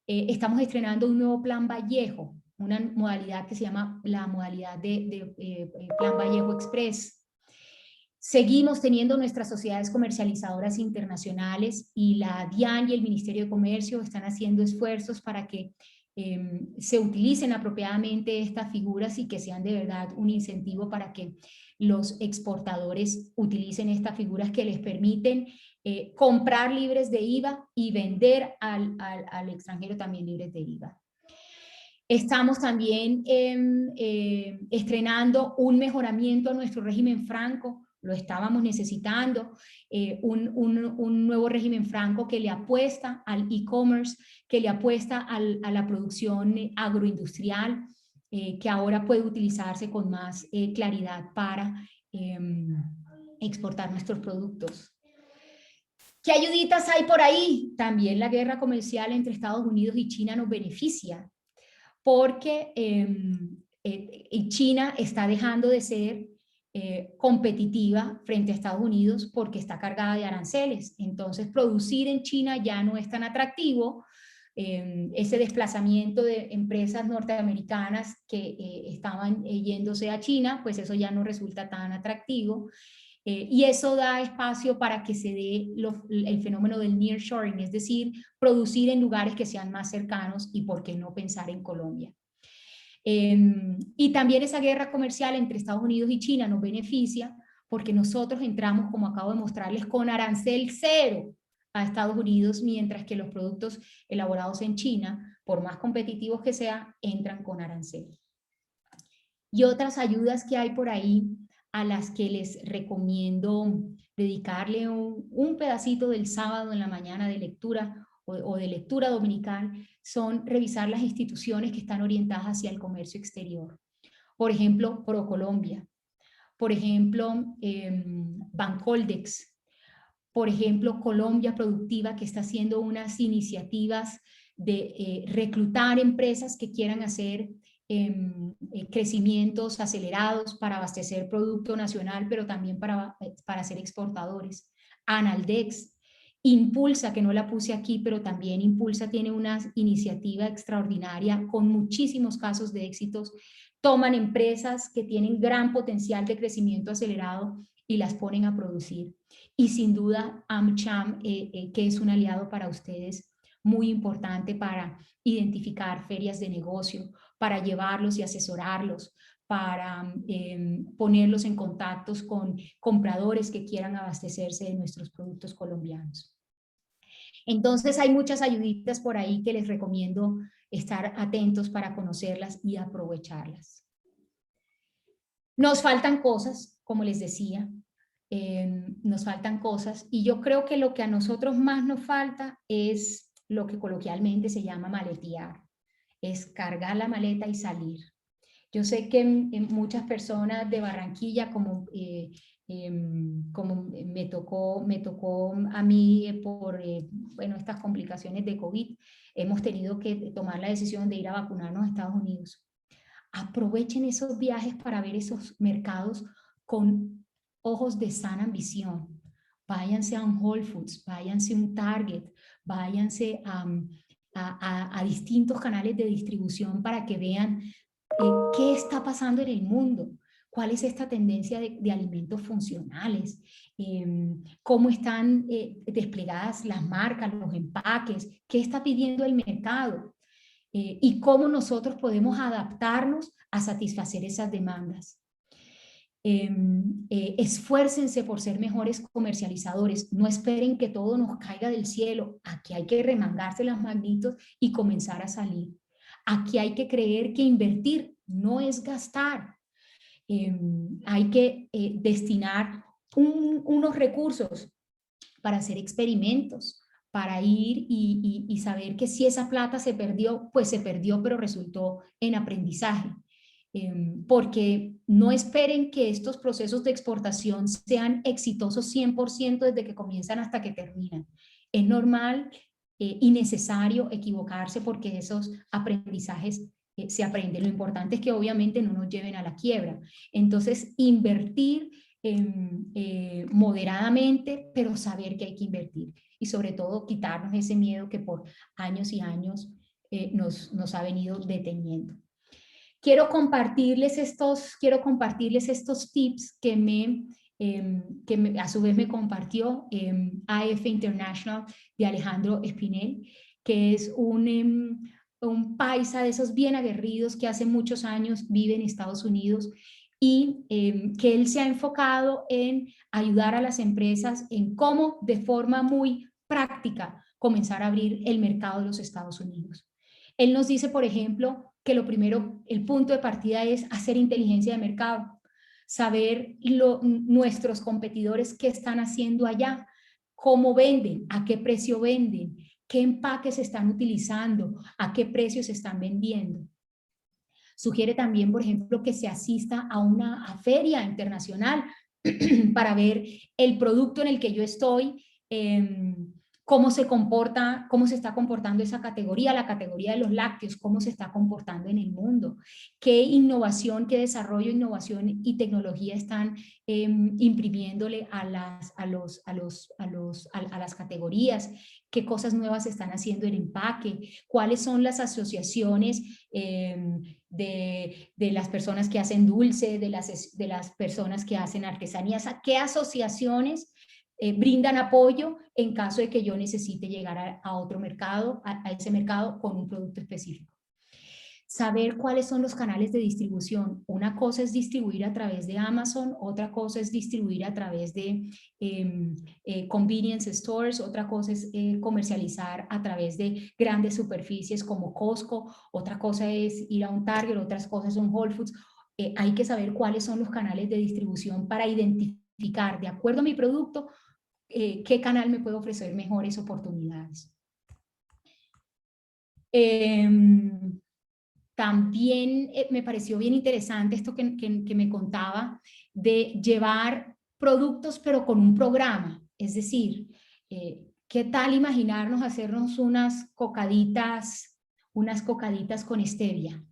Speaker 2: Estamos estrenando un nuevo Plan Vallejo, una modalidad que se llama la modalidad de Plan Vallejo Express. Seguimos teniendo nuestras sociedades comercializadoras internacionales y la DIAN y el Ministerio de Comercio están haciendo esfuerzos para que se utilicen apropiadamente estas figuras y que sean de verdad un incentivo para que los exportadores utilicen estas figuras que les permiten comprar libres de IVA y vender al extranjero también libres de IVA. Estamos también estrenando un mejoramiento a nuestro régimen franco, lo estábamos necesitando, un nuevo régimen franco que le apuesta al e-commerce, que le apuesta a la producción agroindustrial, que ahora puede utilizarse con más claridad para exportar nuestros productos. ¿Qué ayuditas hay por ahí? También la guerra comercial entre Estados Unidos y China nos beneficia, porque China está dejando de ser competitiva frente a Estados Unidos porque está cargada de aranceles. Entonces, producir en China ya no es tan atractivo. Ese desplazamiento de empresas norteamericanas que estaban yéndose a China, pues eso ya no resulta tan atractivo. Y eso da espacio para que se dé el fenómeno del nearshoring, es decir, producir en lugares que sean más cercanos y por qué no pensar en Colombia. Y también esa guerra comercial entre Estados Unidos y China nos beneficia porque nosotros entramos, como acabo de mostrarles, con arancel cero a Estados Unidos, mientras que los productos elaborados en China, por más competitivos que sean, entran con arancel. Y otras ayudas que hay por ahí, a las que les recomiendo dedicarle un pedacito del sábado en la mañana de lectura o de lectura dominical, son revisar las instituciones que están orientadas hacia el comercio exterior. Por ejemplo, ProColombia, por ejemplo, Bancoldex, por ejemplo, Colombia Productiva, que está haciendo unas iniciativas de reclutar empresas que quieran hacer crecimientos acelerados para abastecer producto nacional, pero también para ser exportadores. Analdex, Impulsa, que no la puse aquí, pero también Impulsa tiene una iniciativa extraordinaria con muchísimos casos de éxitos. Toman empresas que tienen gran potencial de crecimiento acelerado y las ponen a producir. Y sin duda AmCham, que es un aliado para ustedes muy importante para identificar ferias de negocio, para llevarlos y asesorarlos, para ponerlos en contactos con compradores que quieran abastecerse de nuestros productos colombianos. Entonces hay muchas ayuditas por ahí que les recomiendo estar atentos para conocerlas y aprovecharlas. Nos faltan cosas, como les decía, nos faltan cosas y yo creo que lo que a nosotros más nos falta es lo que coloquialmente se llama maletear, es cargar la maleta y salir. Yo sé que muchas personas de Barranquilla, como me tocó a mí por bueno, estas complicaciones de COVID, hemos tenido que tomar la decisión de ir a vacunarnos a Estados Unidos. Aprovechen esos viajes para ver esos mercados con ojos de sana ambición. Váyanse a un Whole Foods, váyanse a un Target, váyanse a distintos canales de distribución para que vean qué está pasando en el mundo, ¿Cuál es esta tendencia de alimentos funcionales? ¿Cómo están desplegadas las marcas, los empaques? ¿Qué está pidiendo el mercado? Y cómo nosotros podemos adaptarnos a satisfacer esas demandas. Esfuércense por ser mejores comercializadores, no esperen que todo nos caiga del cielo, aquí hay que remangarse las manitos y comenzar a salir. Aquí hay que creer que invertir no es gastar, hay que destinar unos recursos para hacer experimentos, para ir y saber que si esa plata se perdió, pues se perdió, pero resultó en aprendizaje. Porque no esperen que estos procesos de exportación sean exitosos 100% desde que comienzan hasta que terminan. Es normal y necesario equivocarse porque esos aprendizajes se aprenden. Lo importante es que obviamente no nos lleven a la quiebra. Entonces, invertir moderadamente, pero saber que hay que invertir. Y sobre todo, quitarnos ese miedo que por años y años nos ha venido deteniendo. Quiero compartirles estos tips que a su vez me compartió AF International de Alejandro Espinel, que es un paisa de esos bien aguerridos que hace muchos años vive en Estados Unidos y que él se ha enfocado en ayudar a las empresas en cómo de forma muy práctica comenzar a abrir el mercado de los Estados Unidos. Él nos dice, por ejemplo, que lo primero, el punto de partida es hacer inteligencia de mercado, saber nuestros competidores qué están haciendo allá, cómo venden, a qué precio venden, qué empaques están utilizando, a qué precios están vendiendo. Sugiere también, por ejemplo, que se asista a una feria internacional para ver el producto en el que yo estoy, cómo se comporta, cómo se está comportando esa categoría, la categoría de los lácteos, cómo se está comportando en el mundo, qué innovación, qué desarrollo, innovación y tecnología están imprimiéndole a las categorías, qué cosas nuevas están haciendo en empaque, cuáles son las asociaciones de las personas que hacen dulce, de las personas que hacen artesanías, a qué asociaciones brindan apoyo en caso de que yo necesite llegar a otro mercado, a ese mercado con un producto específico. Saber cuáles son los canales de distribución. Una cosa es distribuir a través de Amazon, otra cosa es distribuir a través de convenience stores, otra cosa es comercializar a través de grandes superficies como Costco, otra cosa es ir a un Target, otras cosas son Whole Foods. Hay que saber cuáles son los canales de distribución para identificar, de acuerdo a mi producto, qué canal me puede ofrecer mejores oportunidades. También me pareció bien interesante esto que me contaba de llevar productos pero con un programa, es decir, ¿qué tal imaginarnos hacernos unas cocaditas con stevia?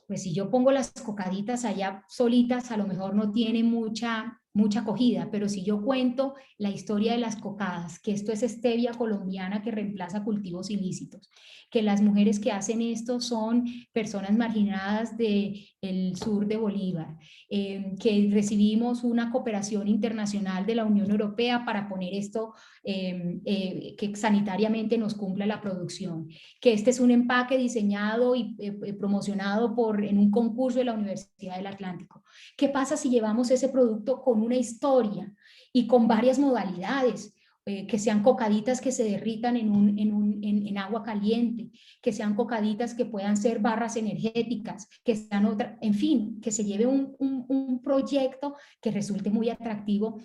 Speaker 2: Pues si yo pongo las cocaditas allá solitas, a lo mejor no tiene mucha acogida, pero si yo cuento la historia de las cocadas, que esto es stevia colombiana que reemplaza cultivos ilícitos, que las mujeres que hacen esto son personas marginadas del sur de Bolívar, que recibimos una cooperación internacional de la Unión Europea para poner esto, que sanitariamente nos cumpla la producción, que este es un empaque diseñado y promocionado en un concurso de la Universidad del Atlántico. ¿Qué pasa si llevamos ese producto con una historia y con varias modalidades? Que sean cocaditas que se derritan en agua caliente, que sean cocaditas que puedan ser barras energéticas, que sean en fin, que se lleve un proyecto que resulte muy atractivo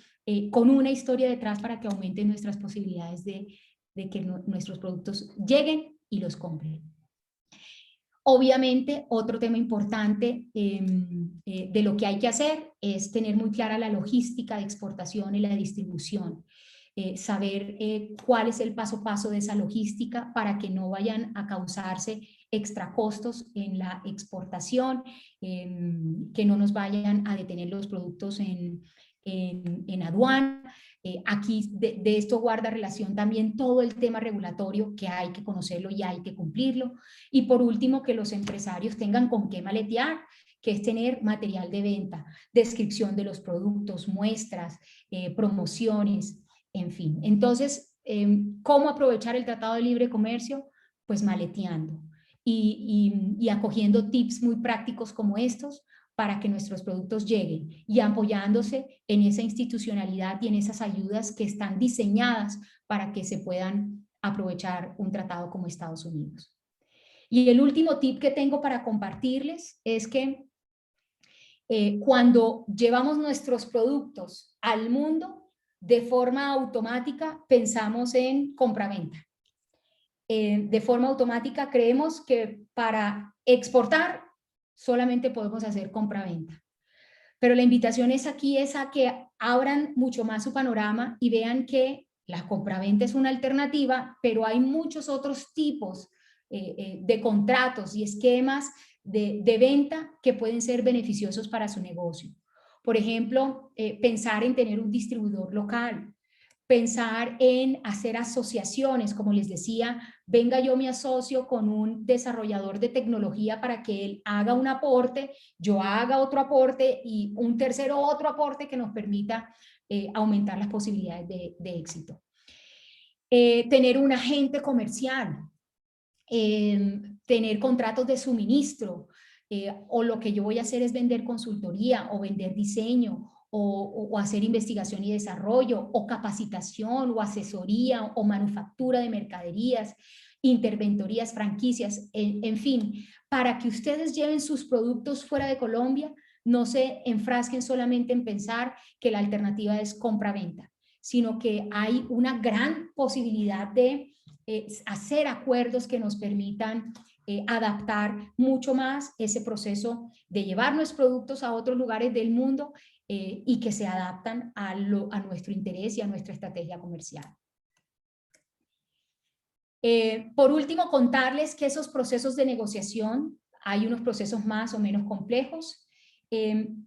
Speaker 2: con una historia detrás para que aumenten nuestras posibilidades de que nuestros productos lleguen y los compren. Obviamente, otro tema importante de lo que hay que hacer es tener muy clara la logística de exportación y la distribución. Saber cuál es el paso a paso de esa logística para que no vayan a causarse extra costos en la exportación, que no nos vayan a detener los productos en aduana. Aquí de esto guarda relación también todo el tema regulatorio, que hay que conocerlo y hay que cumplirlo. Y por último, que los empresarios tengan con qué maletear, que es tener material de venta, descripción de los productos, muestras, promociones, en fin. Entonces, ¿cómo aprovechar el Tratado de Libre Comercio? Pues maleteando y acogiendo tips muy prácticos como estos para que nuestros productos lleguen y apoyándose en esa institucionalidad y en esas ayudas que están diseñadas para que se puedan aprovechar un tratado como Estados Unidos. Y el último tip que tengo para compartirles es que cuando llevamos nuestros productos al mundo, de forma automática pensamos en compraventa. De forma automática creemos que para exportar solamente podemos hacer compraventa. Pero la invitación es aquí es a que abran mucho más su panorama y vean que la compraventa es una alternativa, pero hay muchos otros tipos de contratos y esquemas de venta que pueden ser beneficiosos para su negocio. Por ejemplo, pensar en tener un distribuidor local, pensar en hacer asociaciones, como les decía, venga yo me asocio con un desarrollador de tecnología para que él haga un aporte, yo haga otro aporte y un tercero otro aporte que nos permita aumentar las posibilidades de éxito. Tener un agente comercial, tener contratos de suministro, o lo que yo voy a hacer es vender consultoría o vender diseño o hacer investigación y desarrollo o capacitación o asesoría o manufactura de mercaderías, interventorías, franquicias, en fin, para que ustedes lleven sus productos fuera de Colombia, no se enfrasquen solamente en pensar que la alternativa es compra-venta, sino que hay una gran posibilidad de hacer acuerdos que nos permitan adaptar mucho más ese proceso de llevar nuestros productos a otros lugares del mundo y que se adaptan a nuestro interés y a nuestra estrategia comercial. Por último, contarles que esos procesos de negociación, hay unos procesos más o menos complejos,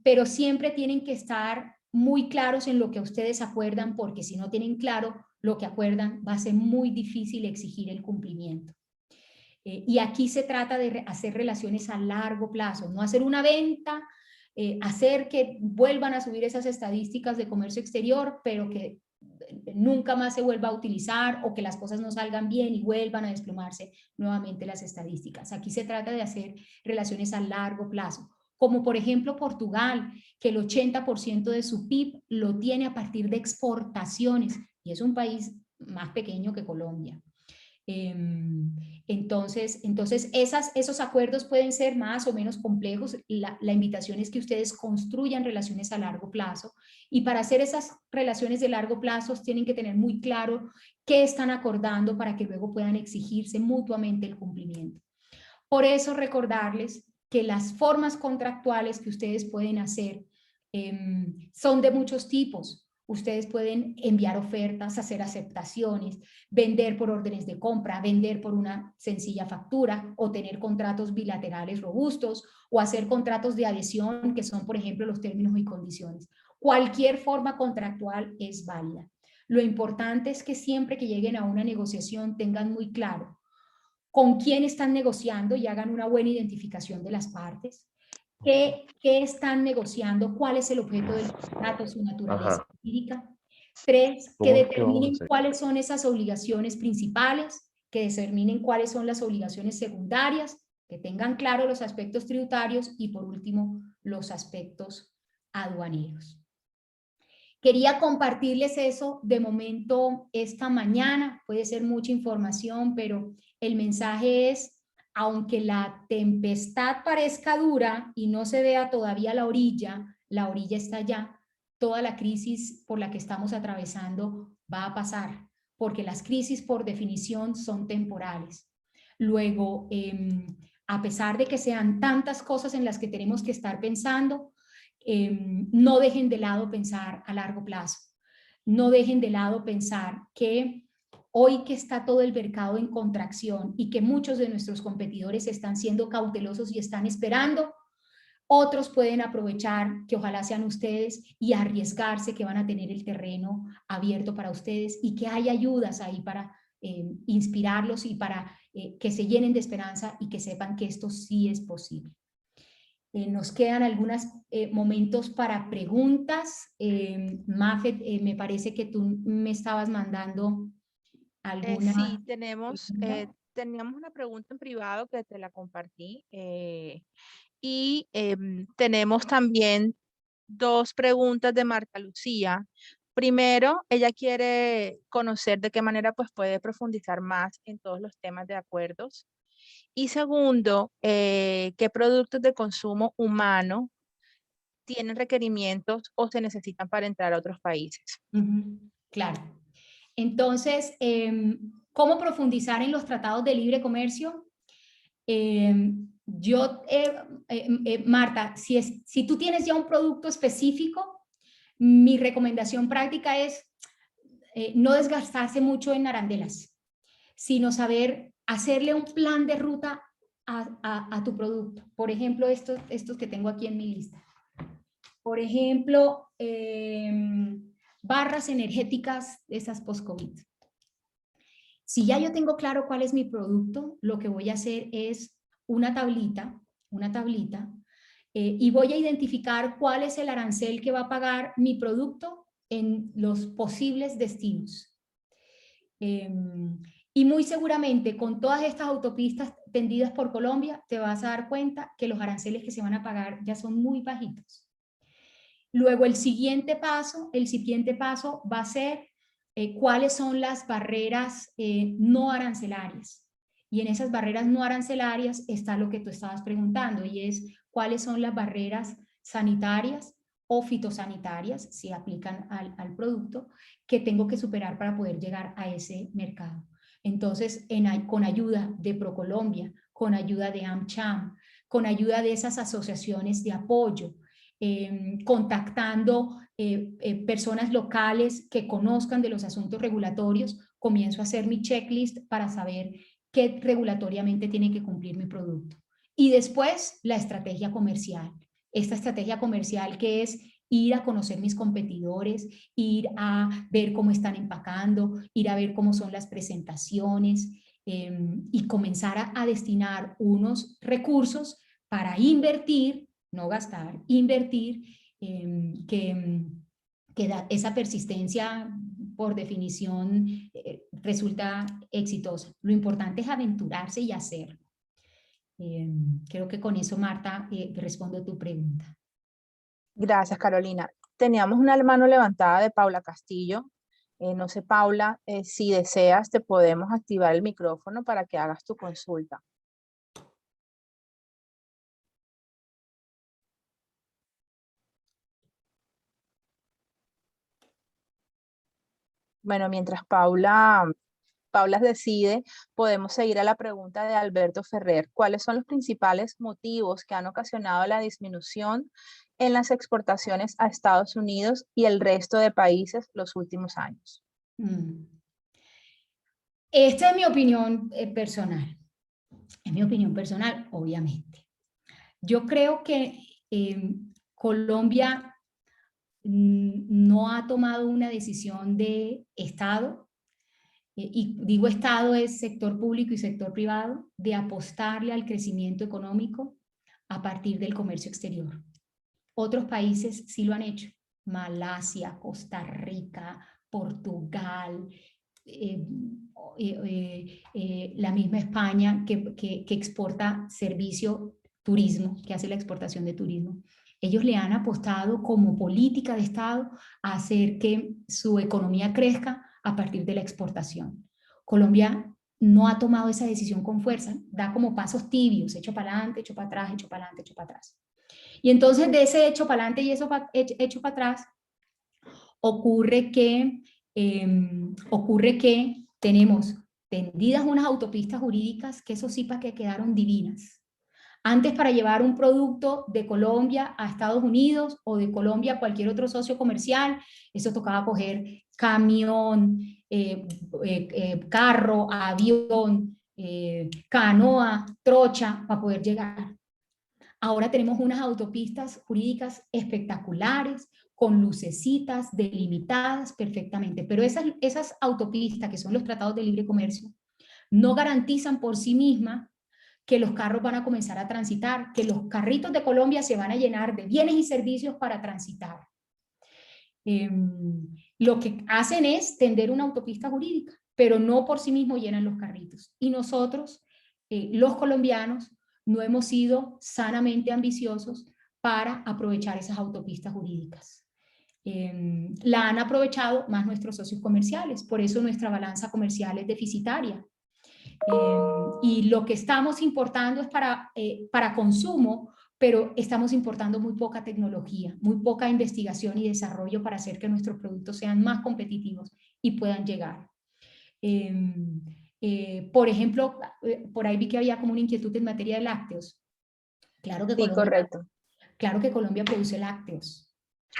Speaker 2: pero siempre tienen que estar muy claros en lo que ustedes acuerdan, porque si no tienen claro lo que acuerdan, va a ser muy difícil exigir el cumplimiento. Y aquí se trata de hacer relaciones a largo plazo, no hacer una venta, hacer que vuelvan a subir esas estadísticas de comercio exterior, pero que nunca más se vuelva a utilizar o que las cosas no salgan bien y vuelvan a desplomarse nuevamente las estadísticas. Aquí se trata de hacer relaciones a largo plazo, como por ejemplo Portugal, que el 80% de su PIB lo tiene a partir de exportaciones y es un país más pequeño que Colombia. Entonces esos acuerdos pueden ser más o menos complejos. La invitación es que ustedes construyan relaciones a largo plazo y para hacer esas relaciones de largo plazo tienen que tener muy claro qué están acordando para que luego puedan exigirse mutuamente el cumplimiento. Por eso recordarles que las formas contractuales que ustedes pueden hacer son de muchos tipos. Ustedes pueden enviar ofertas, hacer aceptaciones, vender por órdenes de compra, vender por una sencilla factura o tener contratos bilaterales robustos o hacer contratos de adhesión que son, por ejemplo, los términos y condiciones. Cualquier forma contractual es válida. Lo importante es que siempre que lleguen a una negociación tengan muy claro con quién están negociando y hagan una buena identificación de las partes. ¿Qué están negociando? ¿Cuál es el objeto del contrato? Su naturaleza jurídica. 3, que determinen cuáles son esas obligaciones principales, que determinen cuáles son las obligaciones secundarias, que tengan claro los aspectos tributarios y por último los aspectos aduaneros. Quería compartirles eso de momento esta mañana, puede ser mucha información, pero el mensaje es, aunque la tempestad parezca dura y no se vea todavía la orilla está allá, toda la crisis por la que estamos atravesando va a pasar, porque las crisis por definición son temporales. Luego, a pesar de que sean tantas cosas en las que tenemos que estar pensando, no dejen de lado pensar a largo plazo. No dejen de lado pensar que hoy que está todo el mercado en contracción y que muchos de nuestros competidores están siendo cautelosos y están esperando, otros pueden aprovechar, que ojalá sean ustedes, y arriesgarse que van a tener el terreno abierto para ustedes y que hay ayudas ahí para inspirarlos y para que se llenen de esperanza y que sepan que esto sí es posible. Nos quedan algunos momentos para preguntas. Mafet, me parece que tú me estabas mandando alguna...
Speaker 4: Sí, teníamos
Speaker 2: pregunta.
Speaker 4: una pregunta en privado que te la compartí. Y tenemos también dos preguntas de Marta Lucía. Primero, ella quiere conocer de qué manera pues, puede profundizar más en todos los temas de acuerdos. Y segundo, qué productos de consumo humano tienen requerimientos o se necesitan para entrar a otros países.
Speaker 2: Claro. Entonces, ¿cómo profundizar en los tratados de libre comercio? Marta, si tú tienes ya un producto específico, mi recomendación práctica es no desgastarse mucho en arandelas, sino saber hacerle un plan de ruta a tu producto. Por ejemplo, estos que tengo aquí en mi lista. Por ejemplo, barras energéticas, esas post-COVID. Si ya yo tengo claro cuál es mi producto, lo que voy a hacer es una tablita, y voy a identificar cuál es el arancel que va a pagar mi producto en los posibles destinos. Y muy seguramente con todas estas autopistas tendidas por Colombia, te vas a dar cuenta que los aranceles que se van a pagar ya son muy bajitos. Luego el siguiente paso va a ser cuáles son las barreras no arancelarias. Y en esas barreras no arancelarias está lo que tú estabas preguntando, y es cuáles son las barreras sanitarias o fitosanitarias, si aplican al producto, que tengo que superar para poder llegar a ese mercado. Entonces, con ayuda de ProColombia, con ayuda de AmCham, con ayuda de esas asociaciones de apoyo, contactando personas locales que conozcan de los asuntos regulatorios, comienzo a hacer mi checklist para saber qué regulatoriamente tiene que cumplir mi producto. Y después la estrategia comercial. Esta estrategia comercial que es ir a conocer mis competidores, ir a ver cómo están empacando, ir a ver cómo son las presentaciones y comenzar a destinar unos recursos para invertir, no gastar, invertir, que esa persistencia por definición resulta exitosa. Lo importante es aventurarse y hacerlo. Creo que con eso, Marta, respondo tu pregunta.
Speaker 4: Gracias, Carolina. Teníamos una mano levantada de Paula Castillo. No sé, Paula, si deseas, te podemos activar el micrófono para que hagas tu consulta. Bueno, mientras Paula decide, podemos seguir a la pregunta de Alberto Ferrer. ¿Cuáles son los principales motivos que han ocasionado la disminución en las exportaciones a Estados Unidos y el resto de países los últimos años?
Speaker 2: Esta es mi opinión personal. Es mi opinión personal, obviamente. Yo creo que Colombia no ha tomado una decisión de Estado, y digo Estado es sector público y sector privado, de apostarle al crecimiento económico a partir del comercio exterior. Otros países sí lo han hecho. Malasia, Costa Rica, Portugal, la misma España que exporta servicio, turismo, que hace la exportación de turismo. Ellos le han apostado como política de Estado a hacer que su economía crezca a partir de la exportación. Colombia no ha tomado esa decisión con fuerza, da como pasos tibios, echo para adelante, echo para atrás, echo para adelante, echo para atrás. Y entonces de ese hecho para adelante y eso hecho para atrás, ocurre que tenemos tendidas unas autopistas jurídicas que eso sí para que quedaron divinas. Antes, para llevar un producto de Colombia a Estados Unidos o de Colombia a cualquier otro socio comercial, eso tocaba coger camión, carro, avión, canoa, trocha para poder llegar. Ahora tenemos unas autopistas jurídicas espectaculares, con lucecitas delimitadas perfectamente, pero esas autopistas, que son los tratados de libre comercio, no garantizan por sí mismas que los carros van a comenzar a transitar, que los carritos de Colombia se van a llenar de bienes y servicios para transitar. Lo que hacen es tender una autopista jurídica, pero no por sí mismo llenan los carritos. Y nosotros, los colombianos, no hemos sido sanamente ambiciosos para aprovechar esas autopistas jurídicas. La han aprovechado más nuestros socios comerciales, por eso nuestra balanza comercial es deficitaria. Y lo que estamos importando es para consumo, pero estamos importando muy poca tecnología, muy poca investigación y desarrollo para hacer que nuestros productos sean más competitivos y puedan llegar. Por ejemplo, por ahí vi que había como una inquietud en materia de lácteos. Claro que
Speaker 3: Sí, correcto.
Speaker 2: Claro que Colombia produce lácteos.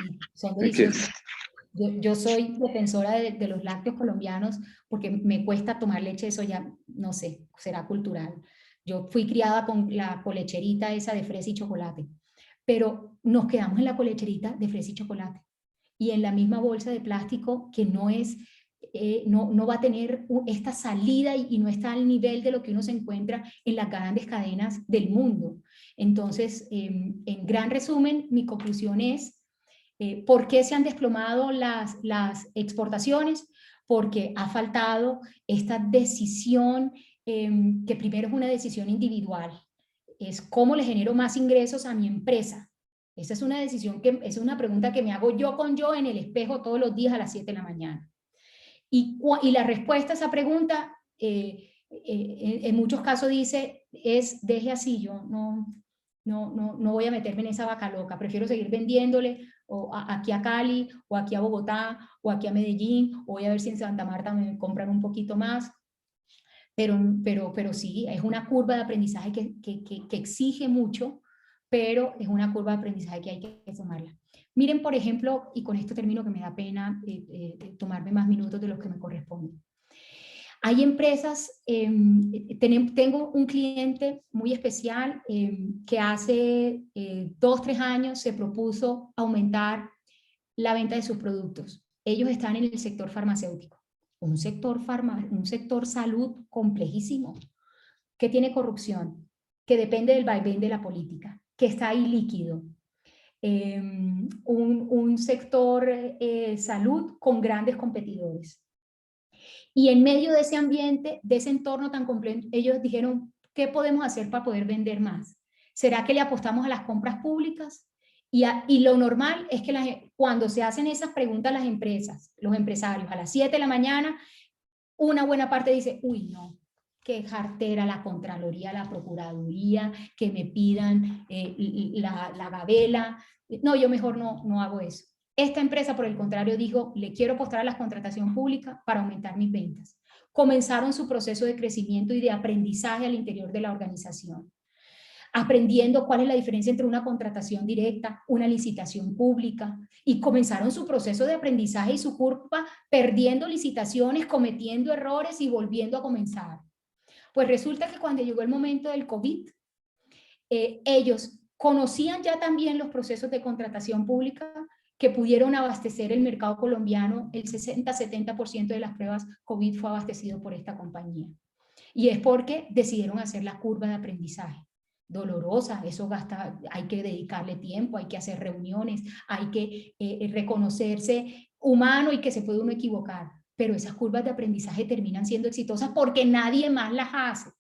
Speaker 2: Y son deliciosos. Yo soy defensora de los lácteos colombianos porque me cuesta tomar leche de soya, no sé, será cultural. Yo fui criada con la colecherita esa de fresa y chocolate, pero nos quedamos en la colecherita de fresa y chocolate y en la misma bolsa de plástico que no es, no va a tener esta salida y no está al nivel de lo que uno se encuentra en las grandes cadenas del mundo. Entonces, en gran resumen, mi conclusión es, ¿por qué se han desplomado las exportaciones? Porque ha faltado esta decisión, que primero es una decisión individual, es cómo le genero más ingresos a mi empresa. Esa es una decisión es una pregunta que me hago yo con yo en el espejo todos los días a las 7 de la mañana. Y la respuesta a esa pregunta, en muchos casos dice, deje así, yo no voy a meterme en esa vaca loca, prefiero seguir vendiéndole aquí a Cali, o aquí a Bogotá, o aquí a Medellín, o voy a ver si en Santa Marta me compran un poquito más. Pero sí, es una curva de aprendizaje que exige mucho, pero es una curva de aprendizaje que hay que tomarla. Miren, por ejemplo, y con esto termino, que me da pena tomarme más minutos de los que me corresponden. Hay empresas, tengo un cliente muy especial que hace 2-3 años se propuso aumentar la venta de sus productos. Ellos están en el sector farmacéutico, un sector salud complejísimo, que tiene corrupción, que depende del vaivén de la política, que está ahí líquido. Un sector salud con grandes competidores. Y en medio de ese ambiente, de ese entorno tan complejo, ellos dijeron, ¿qué podemos hacer para poder vender más? ¿Será que le apostamos a las compras públicas? Y lo normal es que cuando se hacen esas preguntas las empresas, los empresarios, a las 7 de la mañana, una buena parte dice, uy, no, qué jartera la Contraloría, la Procuraduría, que me pidan la gabela. No, yo mejor no hago eso. Esta empresa, por el contrario, dijo, le quiero apostar a la contratación pública para aumentar mis ventas. Comenzaron su proceso de crecimiento y de aprendizaje al interior de la organización, aprendiendo cuál es la diferencia entre una contratación directa, una licitación pública, y comenzaron su proceso de aprendizaje y su curva, perdiendo licitaciones, cometiendo errores y volviendo a comenzar. Pues resulta que cuando llegó el momento del COVID, ellos conocían ya también los procesos de contratación pública que pudieron abastecer el mercado colombiano. El 60-70% de las pruebas COVID fue abastecido por esta compañía. Y es porque decidieron hacer la curva de aprendizaje. Dolorosa, eso gasta, hay que dedicarle tiempo, hay que hacer reuniones, hay que reconocerse humano y que se puede uno equivocar, pero esas curvas de aprendizaje terminan siendo exitosas porque nadie más las hace.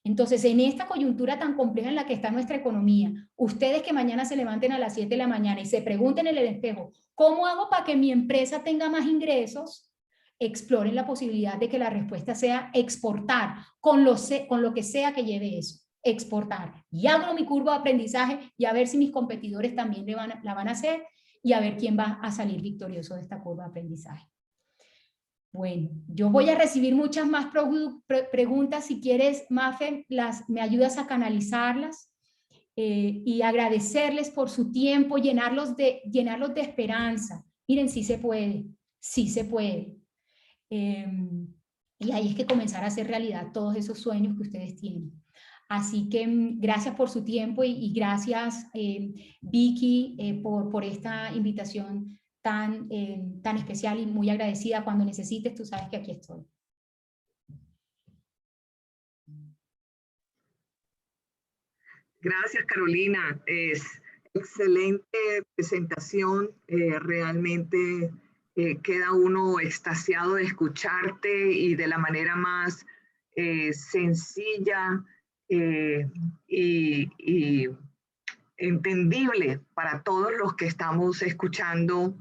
Speaker 2: Entonces, en esta coyuntura tan compleja en la que está nuestra economía, ustedes que mañana se levanten a las 7 de la mañana y se pregunten en el espejo, ¿cómo hago para que mi empresa tenga más ingresos? Exploren la posibilidad de que la respuesta sea exportar, con lo que sea que lleve eso, exportar. Y hago mi curva de aprendizaje y a ver si mis competidores también la van a hacer y a ver quién va a salir victorioso de esta curva de aprendizaje. Bueno, yo voy a recibir muchas más preguntas. Si quieres, Mafe, me ayudas a canalizarlas y agradecerles por su tiempo, llenarlos de esperanza. Miren, sí se puede, sí se puede. Y ahí es que comenzar a hacer realidad todos esos sueños que ustedes tienen. Así que gracias por su tiempo y gracias, Vicky, por esta invitación tan especial y muy agradecida. Cuando necesites, tú sabes que aquí estoy.
Speaker 1: Gracias, Carolina. Es excelente presentación. Realmente queda uno extasiado de escucharte y de la manera más sencilla y entendible para todos los que estamos escuchando,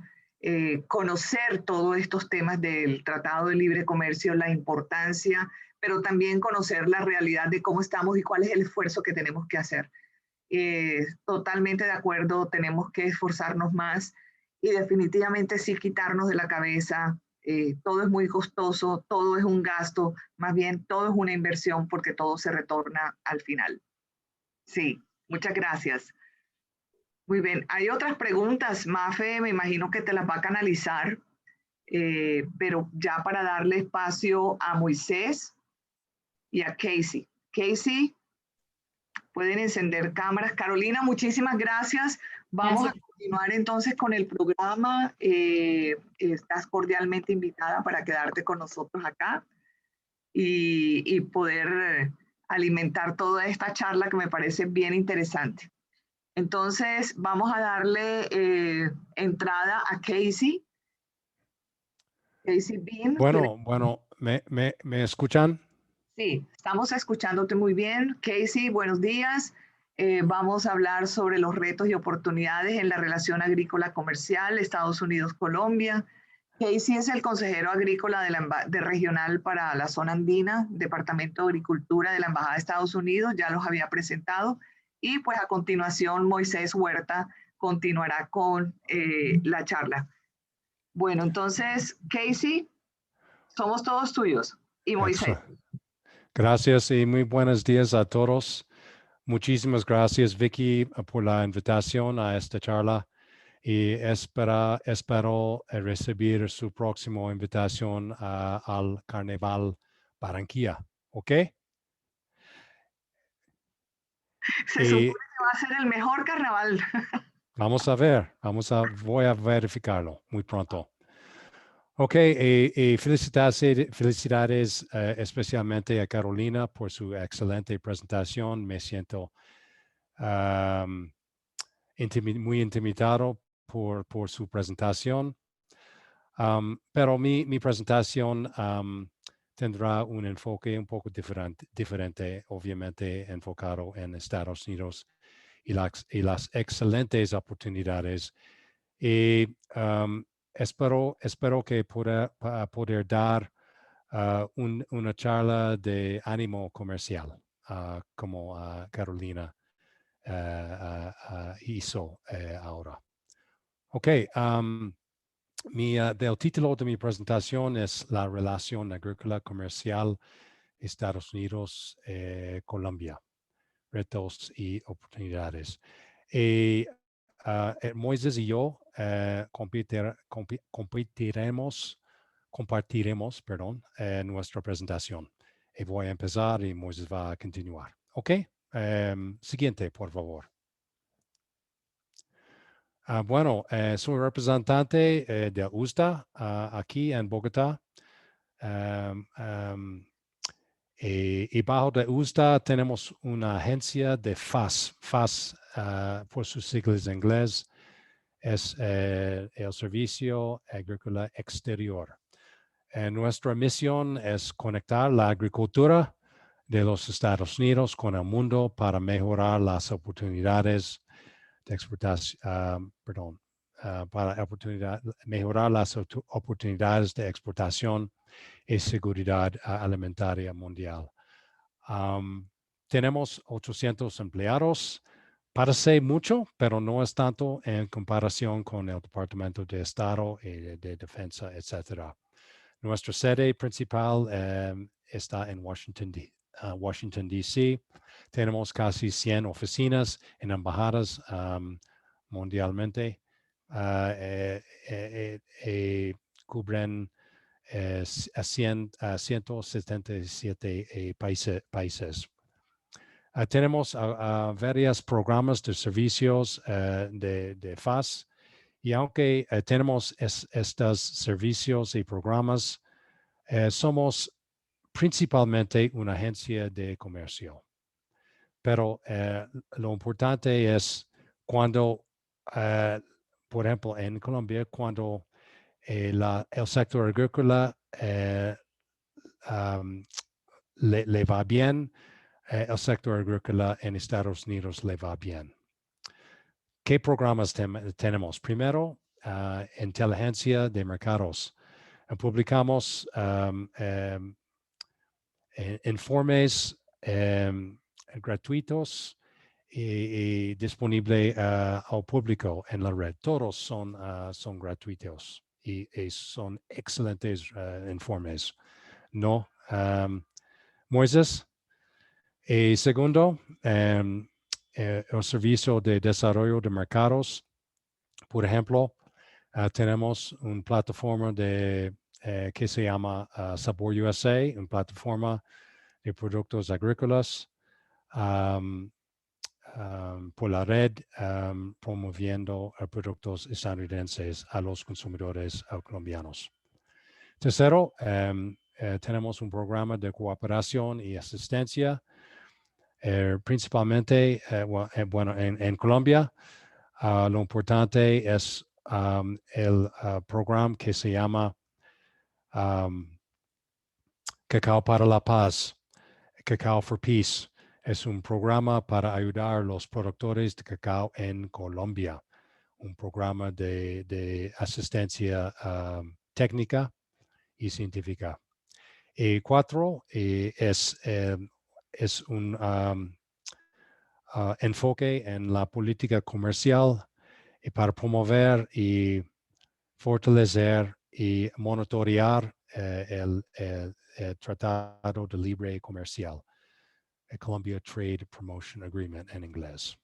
Speaker 1: conocer todos estos temas del Tratado de Libre Comercio, la importancia, pero también conocer la realidad de cómo estamos y cuál es el esfuerzo que tenemos que hacer. Totalmente de acuerdo, tenemos que esforzarnos más y definitivamente sí quitarnos de la cabeza. Todo es muy costoso, todo es un gasto, más bien todo es una inversión porque todo se retorna al final. Sí, muchas gracias. Muy bien, hay otras preguntas, Mafe, me imagino que te las va a canalizar, pero ya para darle espacio a Moisés y a Casey. Casey, pueden encender cámaras. Carolina, muchísimas gracias. Vamos a continuar entonces con el programa. Estás cordialmente invitada para quedarte con nosotros acá y poder alimentar toda esta charla que me parece bien interesante. Entonces, vamos a darle entrada a Casey. Casey Bean.
Speaker 5: Bueno, ¿me escuchan?
Speaker 1: Sí, estamos escuchándote muy bien. Casey, buenos días. Vamos a hablar sobre los retos y oportunidades en la relación agrícola comercial Estados Unidos-Colombia. Casey es el consejero agrícola de regional para la zona andina, Departamento de Agricultura de la Embajada de Estados Unidos, ya los había presentado. Y pues a continuación Moisés Huerta continuará con la charla. Bueno, entonces, Casey, somos todos tuyos. Y Moisés.
Speaker 5: Gracias y muy buenos días a todos. Muchísimas gracias, Vicky, por la invitación a esta charla y espero recibir su próxima invitación al Carnaval Barranquilla. ¿Ok?
Speaker 1: Se supone que va a ser el mejor carnaval.
Speaker 5: Vamos a ver, voy a verificarlo muy pronto. Ok, felicidades especialmente a Carolina por su excelente presentación. Me siento muy intimidado por su presentación. Pero mi presentación tendrá un enfoque un poco diferente, obviamente enfocado en Estados Unidos y las excelentes oportunidades. Y espero que pueda poder dar una charla de ánimo comercial, como Carolina hizo ahora. Ok, el título de mi presentación es La relación agrícola comercial Estados Unidos-Colombia, retos y oportunidades. Moisés y yo compartiremos nuestra presentación. Y voy a empezar y Moisés va a continuar. Ok, siguiente, por favor. Bueno, soy representante de USDA aquí en Bogotá. Y bajo de USDA tenemos una agencia de FAS. FAS, por sus siglas en inglés, es el Servicio Agrícola Exterior. Nuestra misión es conectar la agricultura de los Estados Unidos con el mundo para mejorar las oportunidades de exportación, para mejorar las oportunidades de exportación y seguridad alimentaria mundial. Tenemos 800 empleados. Parece mucho, pero no es tanto en comparación con el Departamento de Estado y de Defensa, etc. Nuestra sede principal está en Washington, D.C. Tenemos casi 100 oficinas en embajadas mundialmente. Cubren 177 países. Tenemos varios programas de servicios de FAS y aunque tenemos estos servicios y programas, somos principalmente una agencia de comercio. pero lo importante es cuando, por ejemplo, en Colombia, cuando el sector agrícola le va bien, el sector agrícola en Estados Unidos le va bien. ¿Qué programas tenemos? Primero, inteligencia de mercados. Publicamos informes gratuitos y disponible al público en la red. Todos son gratuitos y son excelentes informes. ¿No? Moisés. Y segundo, el servicio de desarrollo de mercados. Por ejemplo, tenemos una plataforma que se llama Sabor USA, una plataforma de productos agrícolas por la red, promoviendo productos estadounidenses a los consumidores colombianos. Tercero, tenemos un programa de cooperación y asistencia, principalmente, en Colombia. Lo importante es el programa que se llama Cacao para la Paz, Cacao for Peace. Es un programa para ayudar a los productores de cacao en Colombia. Un programa de asistencia técnica y científica. Y cuatro, es un enfoque en la política comercial para promover y fortalecer y monitorear el Tratado de Libre Comercial, el Colombia Trade Promotion Agreement en inglés.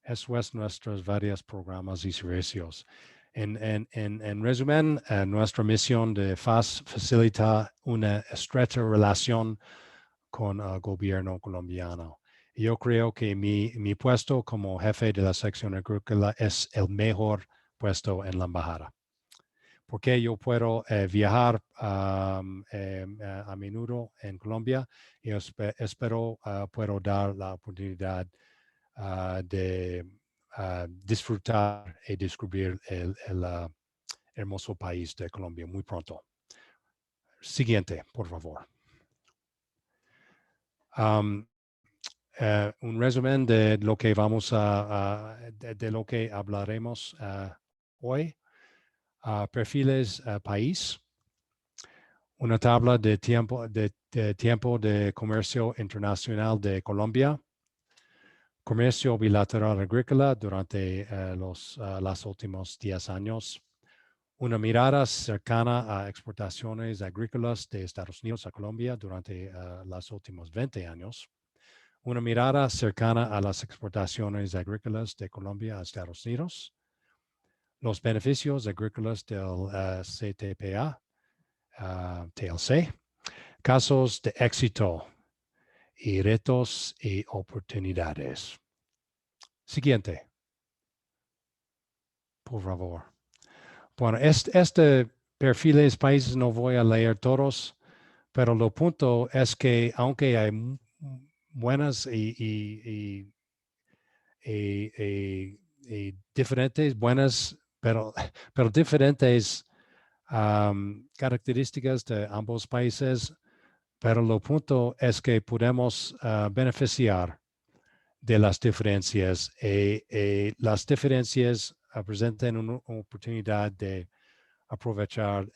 Speaker 5: Eso es nuestros varios programas y servicios. En resumen, nuestra misión de FAS facilita una estrecha relación con el gobierno colombiano. Yo creo que mi puesto como jefe de la sección agrícola es el mejor puesto en la embajada, porque yo puedo viajar a menudo en Colombia y espero puedo dar la oportunidad de disfrutar y descubrir el hermoso país de Colombia muy pronto. Siguiente, por favor. Un resumen de lo que de lo que hablaremos hoy. Perfiles país. Una tabla de tiempo de comercio internacional de Colombia. Comercio bilateral agrícola durante los últimos 10 años. Una mirada cercana a exportaciones agrícolas de Estados Unidos a Colombia durante los últimos 20 años. Una mirada cercana a las exportaciones agrícolas de Colombia a Estados Unidos. Los beneficios agrícolas del CTPA, TLC. Casos de éxito y retos y oportunidades. Siguiente. Por favor. Bueno, este perfiles países no voy a leer todos, pero lo punto es que aunque hay buenas y diferentes, buenas, pero diferentes características de ambos países, pero lo punto es que podemos beneficiar de las diferencias y las diferencias presentan una oportunidad de aprovechar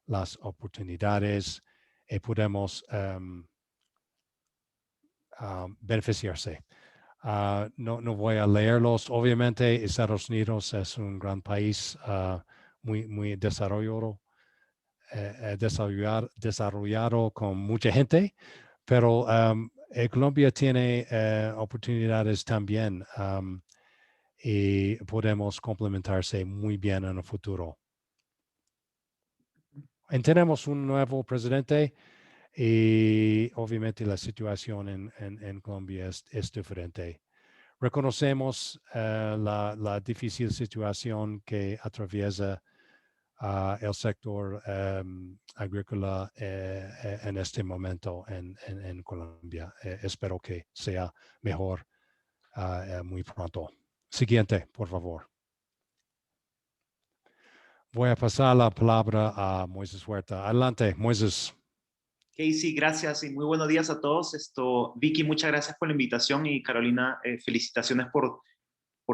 Speaker 5: las oportunidades y podemos beneficiarse. No voy a leerlos. Obviamente, Estados Unidos es un gran país muy desarrollado, desarrollado con mucha gente, pero Colombia tiene oportunidades también y podemos complementarse muy bien en el futuro. Tenemos un nuevo presidente y obviamente la situación en Colombia es diferente. Reconocemos la difícil situación que atraviesa el sector agrícola en este momento en Colombia. Espero que sea mejor muy pronto. Siguiente, por favor. Voy a pasar la palabra a Moisés Huerta. Adelante, Moisés.
Speaker 6: Casey, gracias y muy buenos días a todos. Vicky, muchas gracias por la invitación y Carolina, felicitaciones por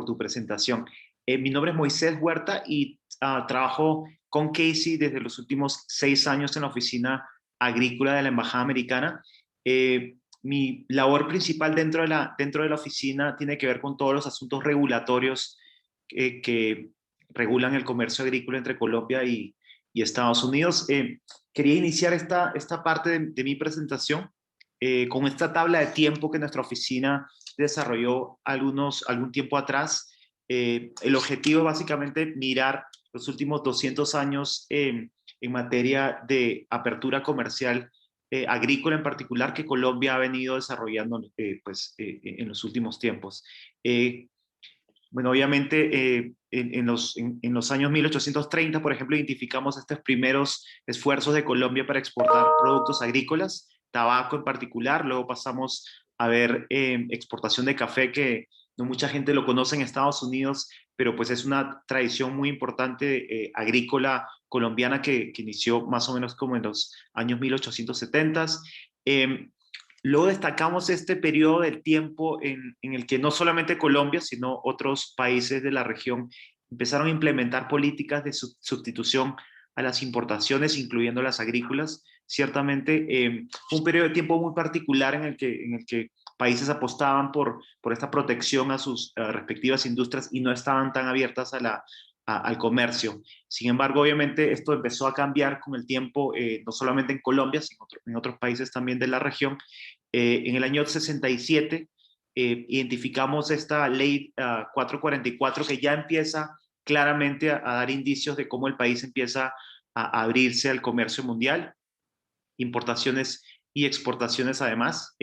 Speaker 6: tu presentación. Mi nombre es Moisés Huerta y trabajo con Casey desde los últimos 6 años en la oficina agrícola de la Embajada Americana. Mi labor principal dentro de la oficina tiene que ver con todos los asuntos regulatorios que regulan el comercio agrícola entre Colombia y Estados Unidos. Quería iniciar esta parte de mi presentación con esta tabla de tiempo que nuestra oficina desarrolló algún tiempo atrás. El objetivo es básicamente mirar los últimos 200 años en materia de apertura comercial agrícola en particular que Colombia ha venido desarrollando en los últimos tiempos. Bueno, obviamente en los años 1830, por ejemplo, identificamos estos primeros esfuerzos de Colombia para exportar productos agrícolas, tabaco en particular. Luego pasamos a ver exportación de café, que no mucha gente lo conoce en Estados Unidos, pero pues es una tradición muy importante agrícola colombiana que inició más o menos como en los años 1870. Luego destacamos este periodo del tiempo en el que no solamente Colombia, sino otros países de la región empezaron a implementar políticas de sustitución a las importaciones, incluyendo las agrícolas. Ciertamente fue un periodo de tiempo muy particular en el que países apostaban por esta protección a sus respectivas industrias y no estaban tan abiertas al comercio. Sin embargo, obviamente esto empezó a cambiar con el tiempo, no solamente en Colombia, sino en otros países también de la región. En el año 67 identificamos esta ley 444 que ya empieza claramente a dar indicios de cómo el país empieza a abrirse al comercio mundial, importaciones y exportaciones además.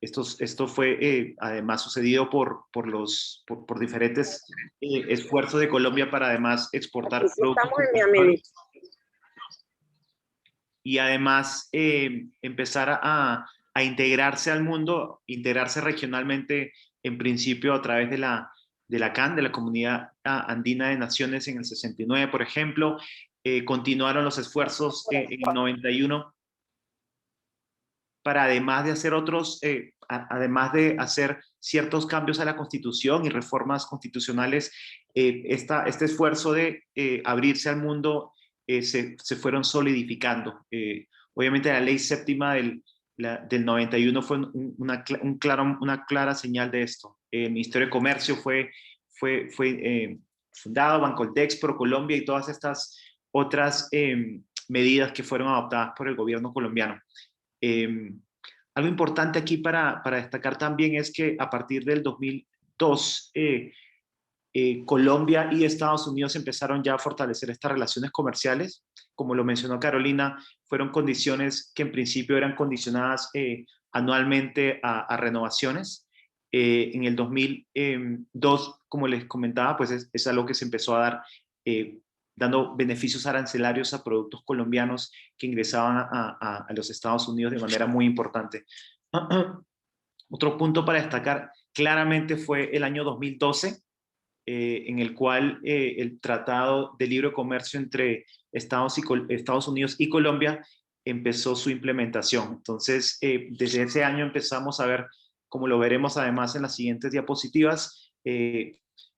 Speaker 6: Esto fue además sucedido por diferentes esfuerzos de Colombia para además exportar productos. Y además empezar a integrarse al mundo, integrarse regionalmente, en principio a través de la CAN, de la Comunidad Andina de Naciones en el 69, por ejemplo. Continuaron los esfuerzos en el 91 para además de hacer ciertos cambios a la Constitución y reformas constitucionales, este esfuerzo de abrirse al mundo se fueron solidificando. Obviamente la ley séptima del 91 fue una clara señal de esto. El Ministerio de Comercio fue fundado, Bancoldex, ProColombia y todas estas otras medidas que fueron adoptadas por el gobierno colombiano. Algo importante aquí para destacar también es que a partir del 2002 Colombia y Estados Unidos empezaron ya a fortalecer estas relaciones comerciales. Como lo mencionó Carolina, fueron condiciones que en principio eran condicionadas anualmente a renovaciones. En el 2002, como les comentaba, pues es algo que se empezó a dar dando beneficios arancelarios a productos colombianos que ingresaban a los Estados Unidos de manera muy importante. Otro punto para destacar claramente fue el año 2012, en el cual el Tratado de Libre Comercio entre Estados Unidos y Colombia empezó su implementación. Entonces, desde ese año empezamos a ver, como lo veremos además en las siguientes diapositivas,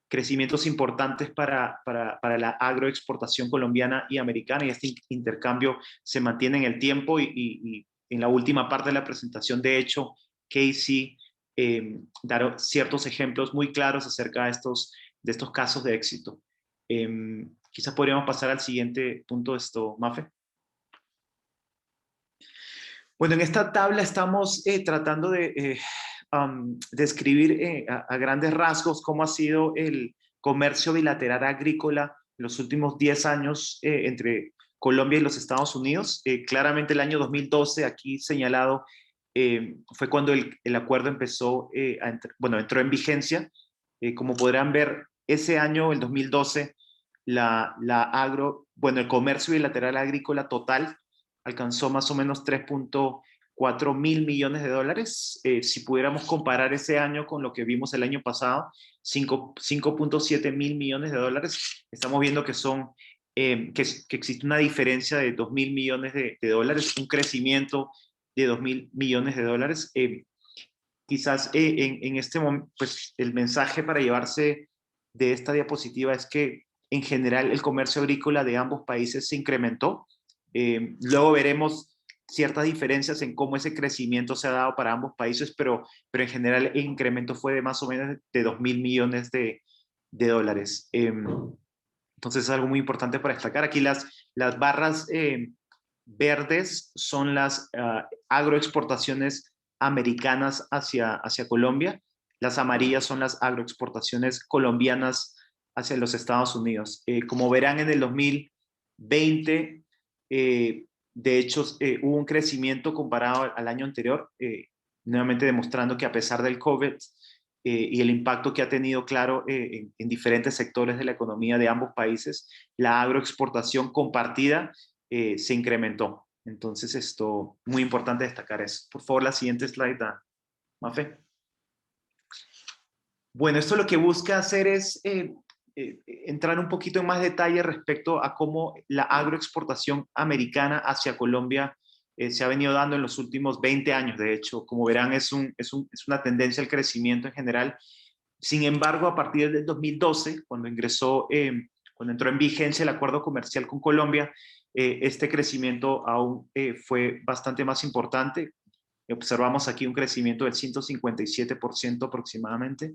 Speaker 6: crecimientos importantes para la agroexportación colombiana y americana, y este intercambio se mantiene en el tiempo y en la última parte de la presentación, de hecho, Casey dará ciertos ejemplos muy claros acerca de estos casos de éxito. Quizás podríamos pasar al siguiente punto, Mafe. Bueno, en esta tabla estamos tratando de describir a grandes rasgos cómo ha sido el comercio bilateral agrícola en los últimos 10 años entre Colombia y los Estados Unidos. Claramente el año 2012, aquí señalado, fue cuando el acuerdo entró en vigencia. Como podrán ver, ese año, el 2012, el comercio bilateral agrícola total alcanzó más o menos 3.4 mil millones de dólares. Si pudiéramos comparar ese año con lo que vimos el año pasado, 5.7 mil millones de dólares, estamos viendo que que existe una diferencia de 2 mil millones de dólares, un crecimiento de 2 mil millones de dólares. Quizás en este momento, pues el mensaje para llevarse de esta diapositiva es que en general el comercio agrícola de ambos países se incrementó. Luego veremos ciertas diferencias en cómo ese crecimiento se ha dado para ambos países, pero en general el incremento fue de más o menos de 2 mil millones de dólares. Entonces es algo muy importante para destacar. Aquí las barras verdes son las agroexportaciones americanas hacia Colombia. Las amarillas son las agroexportaciones colombianas hacia los Estados Unidos. Como verán, en el 2020, de hecho, hubo un crecimiento comparado al año anterior, nuevamente demostrando que a pesar del COVID y el impacto que ha tenido, claro, en diferentes sectores de la economía de ambos países, la agroexportación compartida se incrementó. Entonces, esto, muy importante destacar eso. Por favor, la siguiente slide, Mafe. Bueno, esto lo que busca hacer es entrar un poquito en más detalle respecto a cómo la agroexportación americana hacia Colombia se ha venido dando en los últimos 20 años. De hecho, como verán, es una tendencia al crecimiento en general. Sin embargo, a partir del 2012, cuando entró en vigencia el acuerdo comercial con Colombia, este crecimiento aún fue bastante más importante. Observamos aquí un crecimiento del 157% aproximadamente.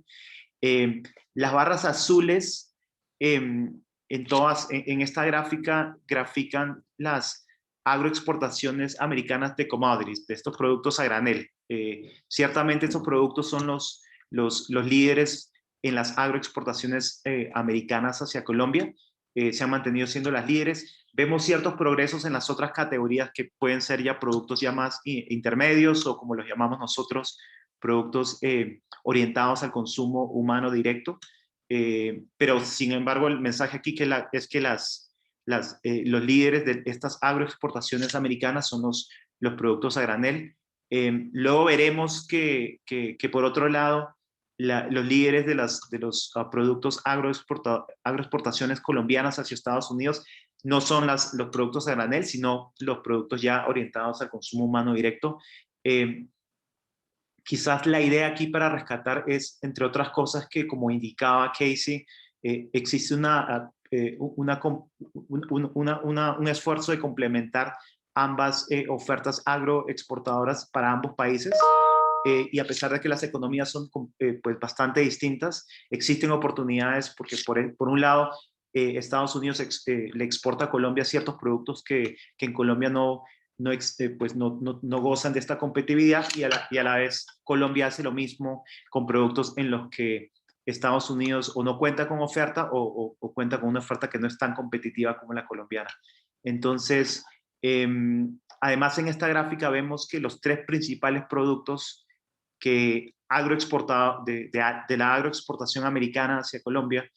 Speaker 6: Las barras azules en esta gráfica grafican las agroexportaciones americanas de commodities, de estos productos a granel. Ciertamente estos productos son los líderes en las agroexportaciones americanas hacia Colombia. Se han mantenido siendo las líderes. Vemos ciertos progresos en las otras categorías que pueden ser ya productos ya más intermedios o, como los llamamos nosotros, productos orientados al consumo humano directo. Pero sin embargo, el mensaje aquí es que los líderes de estas agroexportaciones americanas son los productos a granel. Luego veremos que por otro lado, los líderes de los productos agroexportaciones colombianas hacia Estados Unidos no son los productos a granel, sino los productos ya orientados al consumo humano directo. Quizás la idea aquí para rescatar es, entre otras cosas, que como indicaba Casey, existe un esfuerzo de complementar ambas ofertas agroexportadoras para ambos países. Y a pesar de que las economías son pues bastante distintas, existen oportunidades porque por un lado Estados Unidos le exporta a Colombia ciertos productos que en Colombia no gozan de esta competitividad, y a la vez Colombia hace lo mismo con productos en los que Estados Unidos o no cuenta con oferta o cuenta con una oferta que no es tan competitiva como la colombiana. Entonces, además en esta gráfica vemos que los tres principales productos de la agroexportación americana hacia Colombia,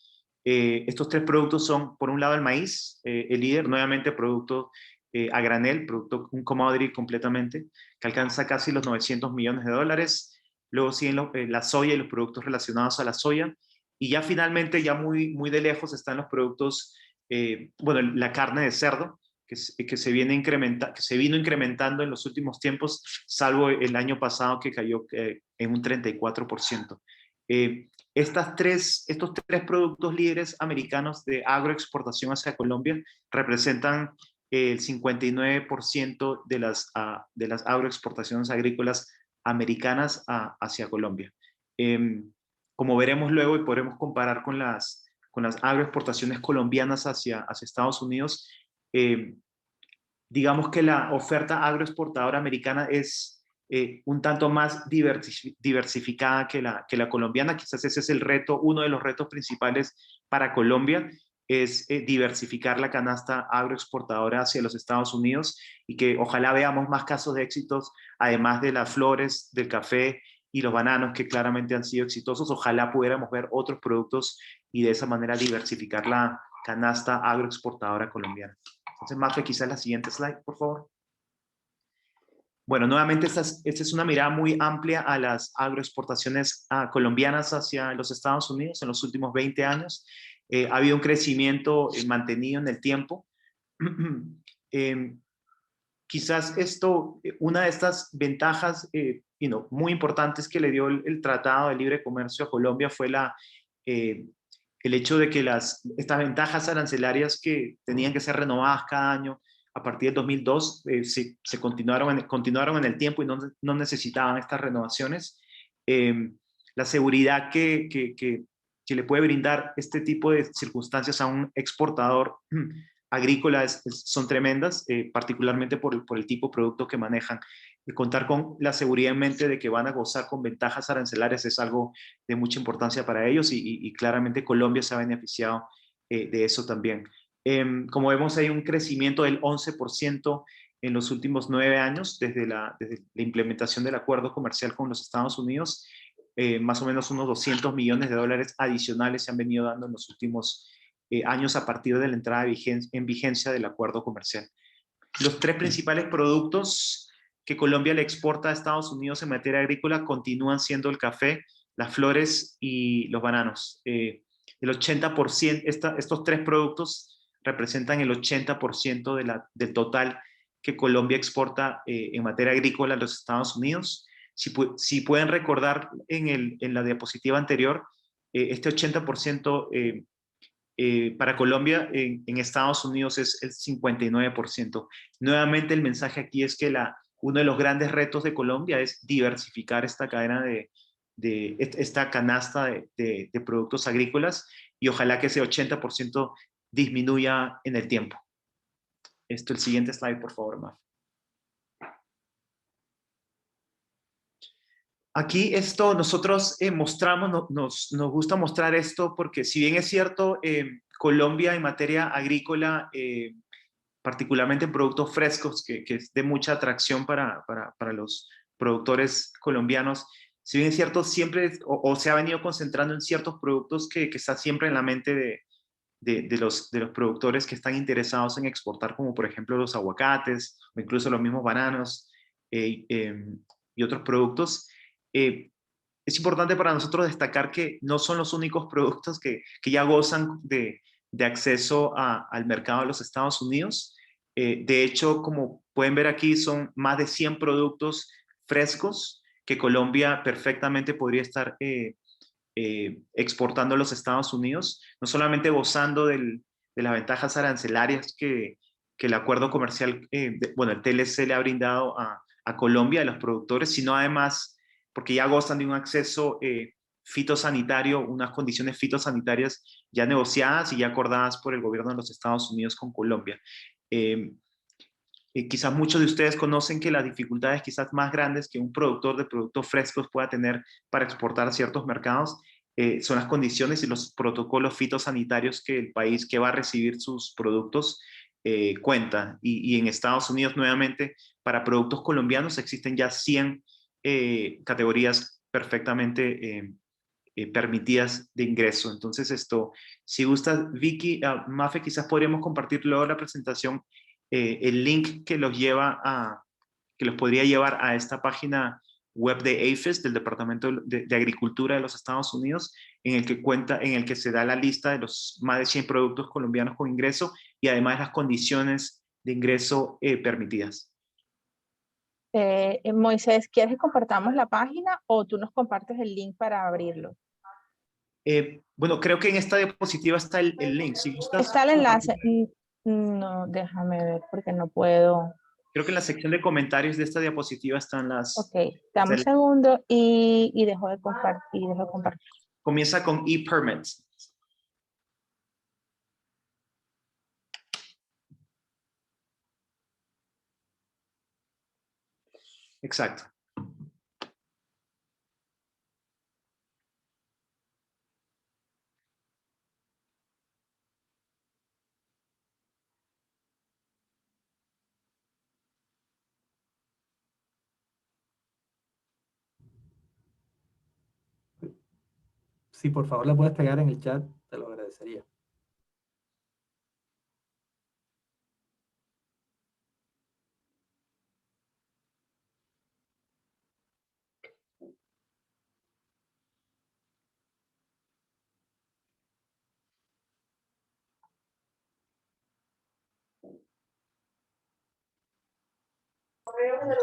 Speaker 6: estos tres productos son, por un lado, el maíz, el líder, nuevamente producto a granel, un commodity completamente, que alcanza casi los 900 millones de dólares. Luego siguen la soya y los productos relacionados a la soya. Y ya finalmente, ya muy, muy de lejos, están los productos, la carne de cerdo, que se vino incrementando en los últimos tiempos, salvo el año pasado que cayó en un 34%. Estos tres productos líderes americanos de agroexportación hacia Colombia representan el 59% de las agroexportaciones agrícolas americanas hacia Colombia. Como veremos luego y podremos comparar con las agroexportaciones colombianas hacia Estados Unidos, digamos que la oferta agroexportadora americana es un tanto más diversificada que la colombiana. Quizás ese es uno de los retos principales para Colombia, es diversificar la canasta agroexportadora hacia los Estados Unidos, y que ojalá veamos más casos de éxitos, además de las flores, del café y los bananos, que claramente han sido exitosos. Ojalá pudiéramos ver otros productos y de esa manera diversificar canasta agroexportadora colombiana. Entonces, Mafe, quizás la siguiente slide, por favor. Bueno, nuevamente esta es una mirada muy amplia a las agroexportaciones colombianas hacia los Estados Unidos en los últimos 20 años. Ha habido un crecimiento mantenido en el tiempo. Quizás una de estas ventajas muy importantes que le dio el Tratado de Libre Comercio a Colombia fue el hecho de que estas ventajas arancelarias que tenían que ser renovadas cada año a partir del 2002 se continuaron en el tiempo y no necesitaban estas renovaciones. La seguridad que le puede brindar este tipo de circunstancias a un exportador agrícola son tremendas, particularmente por el tipo de producto que manejan. Contar con la seguridad en mente de que van a gozar con ventajas arancelarias es algo de mucha importancia para ellos y claramente Colombia se ha beneficiado de eso también. Como vemos, hay un crecimiento del 11% en los últimos 9 años desde la implementación del acuerdo comercial con los Estados Unidos. Más o menos unos $200 millones adicionales se han venido dando en los últimos años a partir de la entrada en vigencia del acuerdo comercial. Los 3 principales productos que Colombia le exporta a Estados Unidos en materia agrícola continúan siendo el café, las flores y los bananos. El 80%, estos 3 productos representan el 80% del total que Colombia exporta en materia agrícola a los Estados Unidos. Si pueden recordar en la diapositiva anterior, este 80% para Colombia en Estados Unidos es el 59%. Nuevamente el mensaje aquí es que uno de los grandes retos de Colombia es diversificar esta cadena esta canasta de productos agrícolas y ojalá que ese 80% disminuya en el tiempo. El siguiente slide, por favor, Maf. Aquí nosotros mostramos, nos gusta mostrar esto porque si bien es cierto, Colombia en materia agrícola, particularmente en productos frescos, que es de mucha atracción para los productores colombianos, si bien es cierto, siempre o se ha venido concentrando en ciertos productos que está siempre en la mente de los productores que están interesados en exportar, como por ejemplo los aguacates o incluso los mismos bananos y otros productos. Es importante para nosotros destacar que no son los únicos productos que ya gozan de acceso al mercado de los Estados Unidos. De hecho, como pueden ver aquí, son más de 100 productos frescos que Colombia perfectamente podría estar exportando a los Estados Unidos, no solamente gozando de las ventajas arancelarias que el acuerdo comercial, el TLC le ha brindado a Colombia, a los productores, sino además porque ya gozan de un acceso fitosanitario, unas condiciones fitosanitarias ya negociadas y ya acordadas por el gobierno de los Estados Unidos con Colombia. Quizás muchos de ustedes conocen que las dificultades quizás más grandes que un productor de productos frescos pueda tener para exportar a ciertos mercados son las condiciones y los protocolos fitosanitarios que el país que va a recibir sus productos cuenta. Y en Estados Unidos, nuevamente, para productos colombianos existen ya 100 categorías perfectamente permitidas de ingreso. Entonces, si gusta, Vicky, Mafe, quizás podríamos compartir luego la presentación el link que los podría llevar a esta página web de APHIS, del Departamento de Agricultura de los Estados Unidos, en el que se da la lista de los más de 100 productos colombianos con ingreso y además las condiciones de ingreso permitidas.
Speaker 4: Moisés, ¿quieres que compartamos la página o tú nos compartes el link para abrirlo?
Speaker 6: Bueno, creo que en esta diapositiva está el link. Si gustas,
Speaker 4: está el enlace. No, déjame ver porque no puedo.
Speaker 6: Creo que en la sección de comentarios de esta diapositiva están las...
Speaker 4: Ok, dame un segundo y dejo de compartir.
Speaker 6: Comienza con e-permits. Exacto.
Speaker 7: Si por favor la puedes pegar en el chat, te lo agradecería.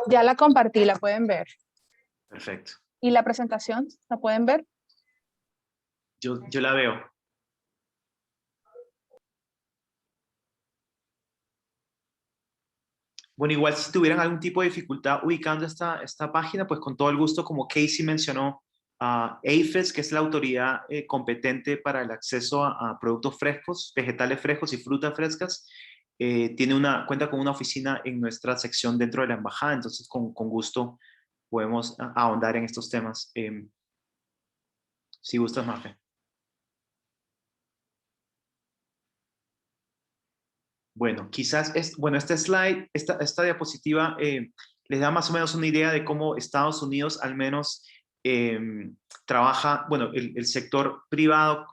Speaker 4: Ya la compartí, la pueden ver.
Speaker 6: Perfecto.
Speaker 4: ¿Y la presentación? ¿La pueden ver?
Speaker 6: Yo la veo. Bueno, igual si tuvieran algún tipo de dificultad ubicando esta página, pues con todo el gusto, como Casey mencionó, APHIS, que es la autoridad competente para el acceso a productos frescos, vegetales frescos y frutas frescas, cuenta con una oficina en nuestra sección dentro de la embajada, entonces con gusto podemos ahondar en estos temas. Si gustas, Mafe. Bueno, quizás, este slide, esta diapositiva les da más o menos una idea de cómo Estados Unidos al menos trabaja, bueno, el sector privado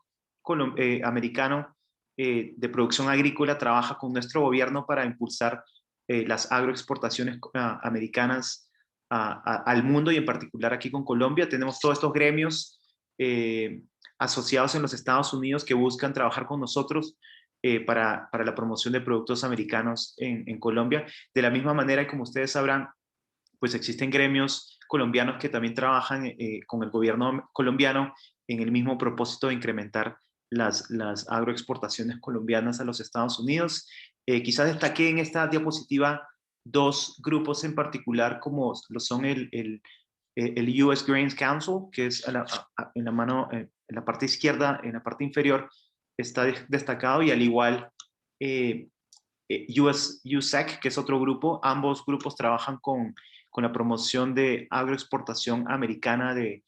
Speaker 6: americano de producción agrícola trabaja con nuestro gobierno para impulsar las agroexportaciones americanas al mundo y en particular aquí con Colombia. Tenemos todos estos gremios asociados en los Estados Unidos que buscan trabajar con nosotros para la promoción de productos americanos en Colombia. De la misma manera, y como ustedes sabrán, pues existen gremios colombianos que también trabajan con el gobierno colombiano en el mismo propósito de incrementar las agroexportaciones colombianas a los Estados Unidos. Quizás destaqué en esta diapositiva dos grupos en particular, como lo son el US Grains Council, que es en la parte izquierda, en la parte inferior, está destacado, y al igual USEC, que es otro grupo. Ambos grupos trabajan con la promoción de agroexportación americana de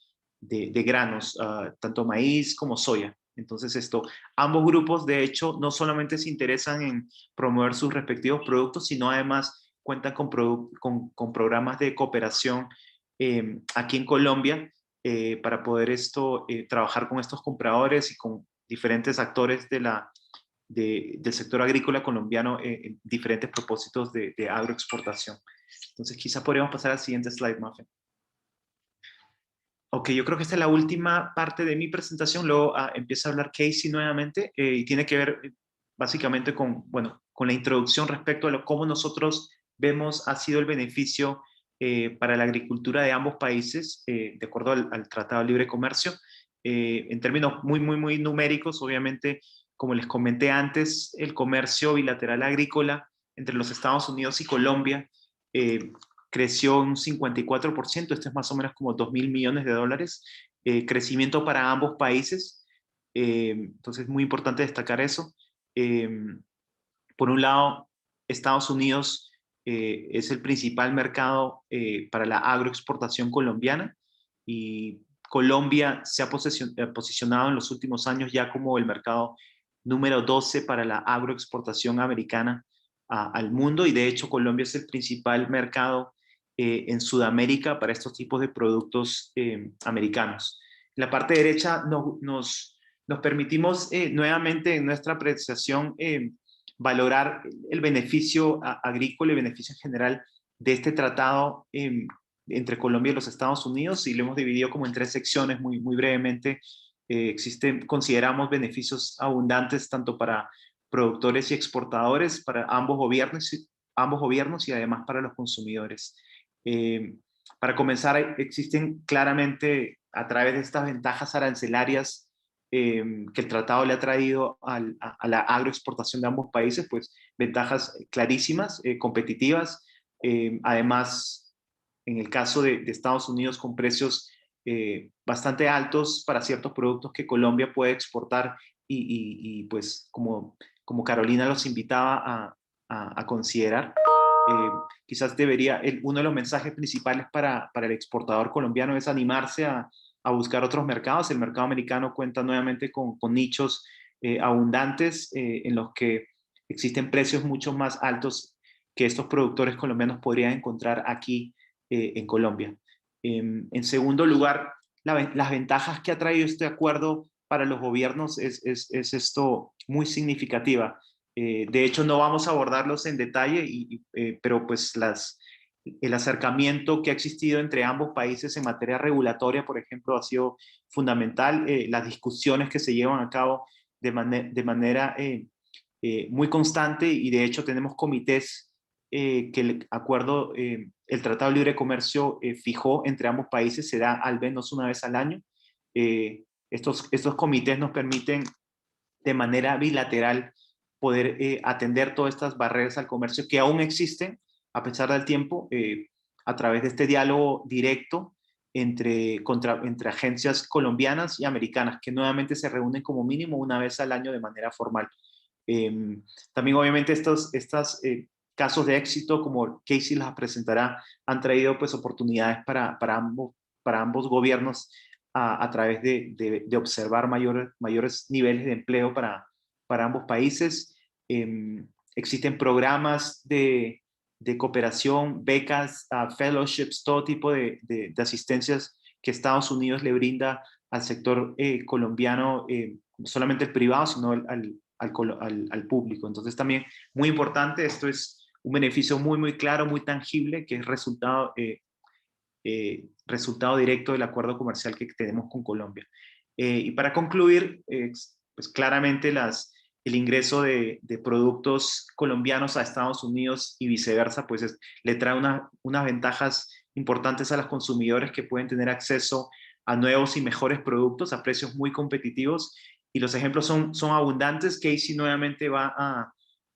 Speaker 6: granos, tanto maíz como soya. Entonces ambos grupos de hecho no solamente se interesan en promover sus respectivos productos, sino además cuentan con programas de cooperación aquí en Colombia para poder trabajar con estos compradores y con diferentes actores del sector agrícola colombiano en diferentes propósitos de agroexportación. Entonces quizá podríamos pasar al siguiente slide, Mafe. Ok, yo creo que esta es la última parte de mi presentación, luego empieza a hablar Casey nuevamente y tiene que ver básicamente con la introducción respecto a cómo nosotros vemos ha sido el beneficio para la agricultura de ambos países, de acuerdo al Tratado de Libre Comercio. En términos muy numéricos, obviamente, como les comenté antes, el comercio bilateral agrícola entre los Estados Unidos y Colombia creció un 54%, esto es más o menos como 2.000 millones de dólares, crecimiento para ambos países, entonces es muy importante destacar eso. Por un lado, Estados Unidos es el principal mercado para la agroexportación colombiana, y Colombia se ha posicionado en los últimos años ya como el mercado número 12 para la agroexportación americana al mundo, y de hecho Colombia es el principal mercado en Sudamérica para estos tipos de productos americanos. En la parte derecha nos permitimos nuevamente en nuestra apreciación valorar el beneficio agrícola y beneficio en general de este tratado entre Colombia y los Estados Unidos, y lo hemos dividido como en tres secciones muy brevemente. Consideramos beneficios abundantes tanto para productores y exportadores, para ambos gobiernos y además para los consumidores. Para comenzar, existen claramente a través de estas ventajas arancelarias que el tratado le ha traído a la agroexportación de ambos países, pues ventajas clarísimas, competitivas, además en el caso de Estados Unidos con precios bastante altos para ciertos productos que Colombia puede exportar y pues como Carolina los invitaba a considerar. Quizás uno de los mensajes principales para el exportador colombiano es animarse a buscar otros mercados. El mercado americano cuenta nuevamente con nichos abundantes en los que existen precios mucho más altos que estos productores colombianos podrían encontrar aquí en Colombia. En segundo lugar, las ventajas que ha traído este acuerdo para los gobiernos es esto muy significativa. De hecho, no vamos a abordarlos en detalle, pero pues el acercamiento que ha existido entre ambos países en materia regulatoria, por ejemplo, ha sido fundamental. Las discusiones que se llevan a cabo de manera muy constante, y de hecho tenemos comités que el acuerdo, el Tratado de Libre Comercio fijó entre ambos países se da al menos una vez al año. Estos comités nos permiten de manera bilateral poder atender todas estas barreras al comercio que aún existen a pesar del tiempo a través de este diálogo directo entre agencias colombianas y americanas que nuevamente se reúnen como mínimo una vez al año de manera formal. También obviamente estos casos de éxito, como Casey las presentará, han traído pues oportunidades para ambos gobiernos a través de observar mayores niveles de empleo para ambos países. Existen programas de cooperación, becas, fellowships, todo tipo de asistencias que Estados Unidos le brinda al sector colombiano, no solamente el privado, sino al público. Entonces también muy importante, esto es un beneficio muy claro, muy tangible, que es resultado directo del acuerdo comercial que tenemos con Colombia. Y para concluir, pues claramente el ingreso de productos colombianos a Estados Unidos y viceversa, pues le trae unas ventajas importantes a los consumidores que pueden tener acceso a nuevos y mejores productos a precios muy competitivos. Y los ejemplos son abundantes. Casey nuevamente va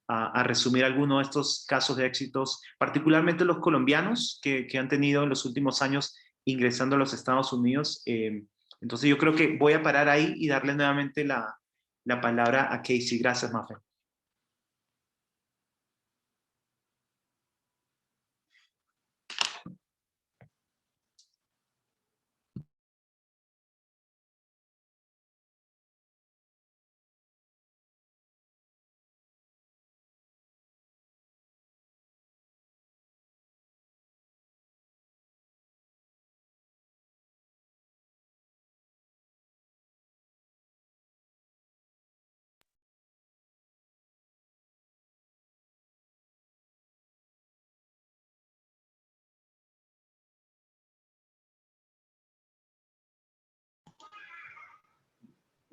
Speaker 6: a resumir algunos de estos casos de éxitos, particularmente los colombianos que han tenido en los últimos años ingresando a los Estados Unidos. Entonces yo creo que voy a parar ahí y darle nuevamente la palabra a Casey. Gracias, Mafe.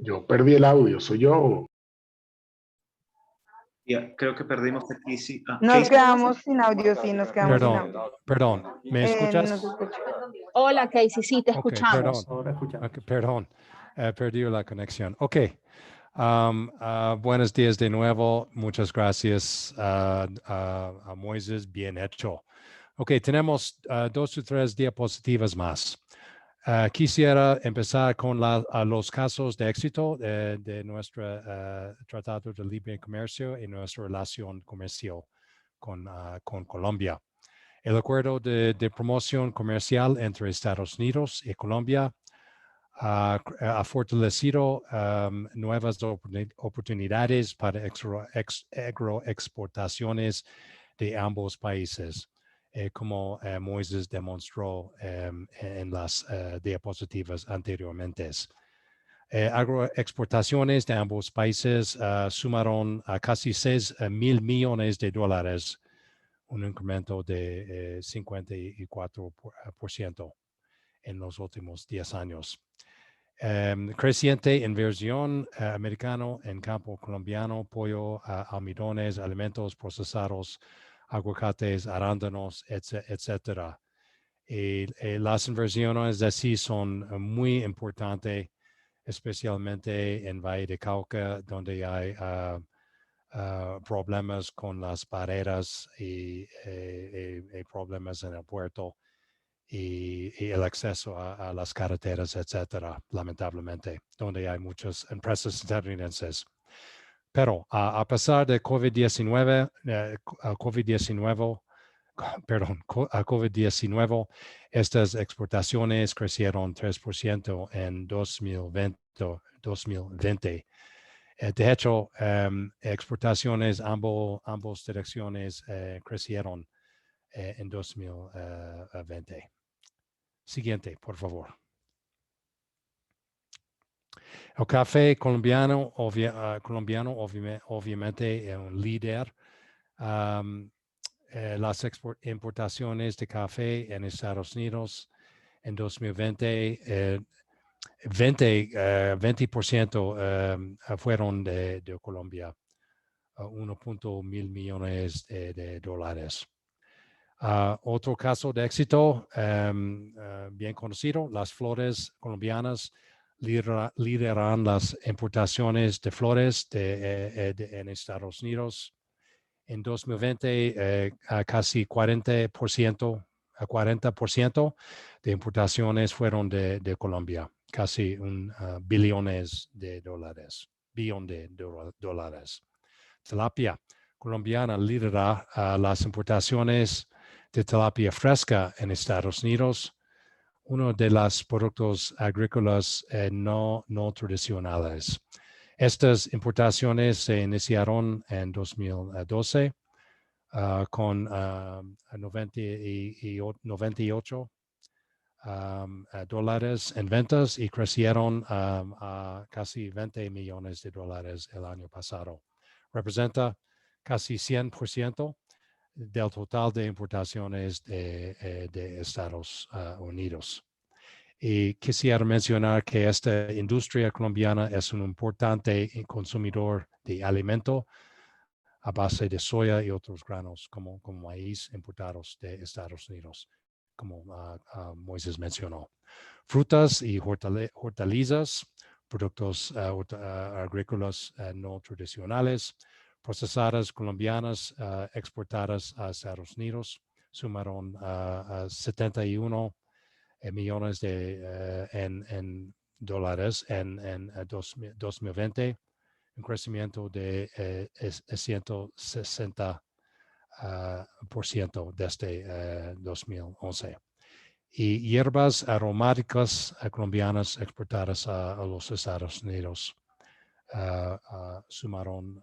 Speaker 7: Yo perdí el audio, ¿soy yo?
Speaker 6: Yeah, creo que perdimos a Casey.
Speaker 3: Nos quedamos sin audio, sí, nos quedamos sin audio.
Speaker 5: Perdón, ¿me escuchas?
Speaker 3: No se escucha.
Speaker 4: Hola, Casey, sí, te
Speaker 5: Okay,
Speaker 4: escuchamos.
Speaker 5: perdón, perdí la conexión. Ok, buenos días de nuevo. Muchas gracias a Moisés, bien hecho. Ok, tenemos 2 o 3 diapositivas más. Quisiera empezar con los casos de éxito de nuestro Tratado de Libre Comercio y nuestra relación comercial con Colombia. El acuerdo de promoción comercial entre Estados Unidos y Colombia ha fortalecido nuevas oportunidades para agroexportaciones de ambos países, como Moisés demostró en las diapositivas anteriormente. Agroexportaciones de ambos países sumaron a casi $6,000 millones, un incremento de 54% en los últimos 10 años. Creciente inversión americano en campo colombiano, pollo, almidones, alimentos procesados, aguacates, arándanos, etcétera. Las inversiones así son muy importantes, especialmente en Valle de Cauca, donde hay problemas con las barreras y problemas en el puerto y el acceso a las carreteras, etcétera, lamentablemente, donde hay muchas empresas estadounidenses. Pero a pesar de COVID-19, estas exportaciones crecieron 3% en 2020. De hecho, exportaciones ambos direcciones crecieron en 2020. Siguiente, por favor. El café colombiano, obviamente, es un líder. Las importaciones de café en Estados Unidos en 2020, 20% fueron de Colombia. 1.1 mil millones de dólares. Otro caso de éxito bien conocido, las flores colombianas lideran las importaciones de flores en Estados Unidos. En 2020, casi 40% de importaciones fueron de Colombia, casi billones de dólares, billón de dólares. Tilapia colombiana lidera las importaciones de tilapia fresca en Estados Unidos, uno de los productos agrícolas no tradicionales. Estas importaciones se iniciaron en 2012 con 98 dólares en ventas y crecieron a casi 20 millones de dólares el año pasado. Representa casi 100% del total de importaciones de Estados Unidos. Y quisiera mencionar que esta industria colombiana es un importante consumidor de alimento a base de soya y otros granos como maíz importados de Estados Unidos, como Moisés mencionó. Frutas y hortalizas, productos agrícolas no tradicionales, procesadas colombianas exportadas a Estados Unidos, sumaron 71 millones en dólares en 2020, un crecimiento de 160% desde 2011. Y hierbas aromáticas colombianas exportadas a los Estados Unidos sumaron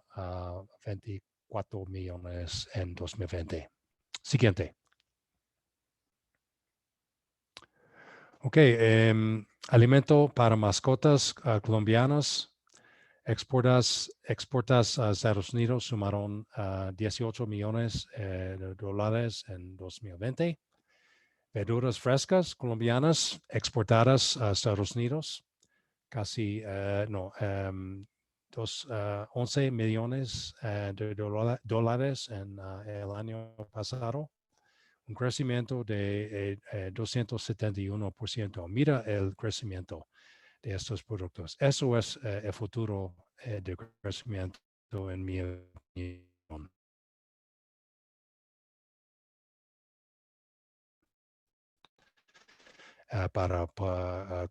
Speaker 5: 24 millones en 2020. Siguiente. Ok, alimento para mascotas colombianas. Exportas a Estados Unidos sumaron 18 millones de dólares en 2020. Verduras frescas colombianas exportadas a Estados Unidos, casi 11 millones de dólares en el año pasado, un crecimiento de 271%. Mira el crecimiento de estos productos. Eso es el futuro de crecimiento en mi opinión. Para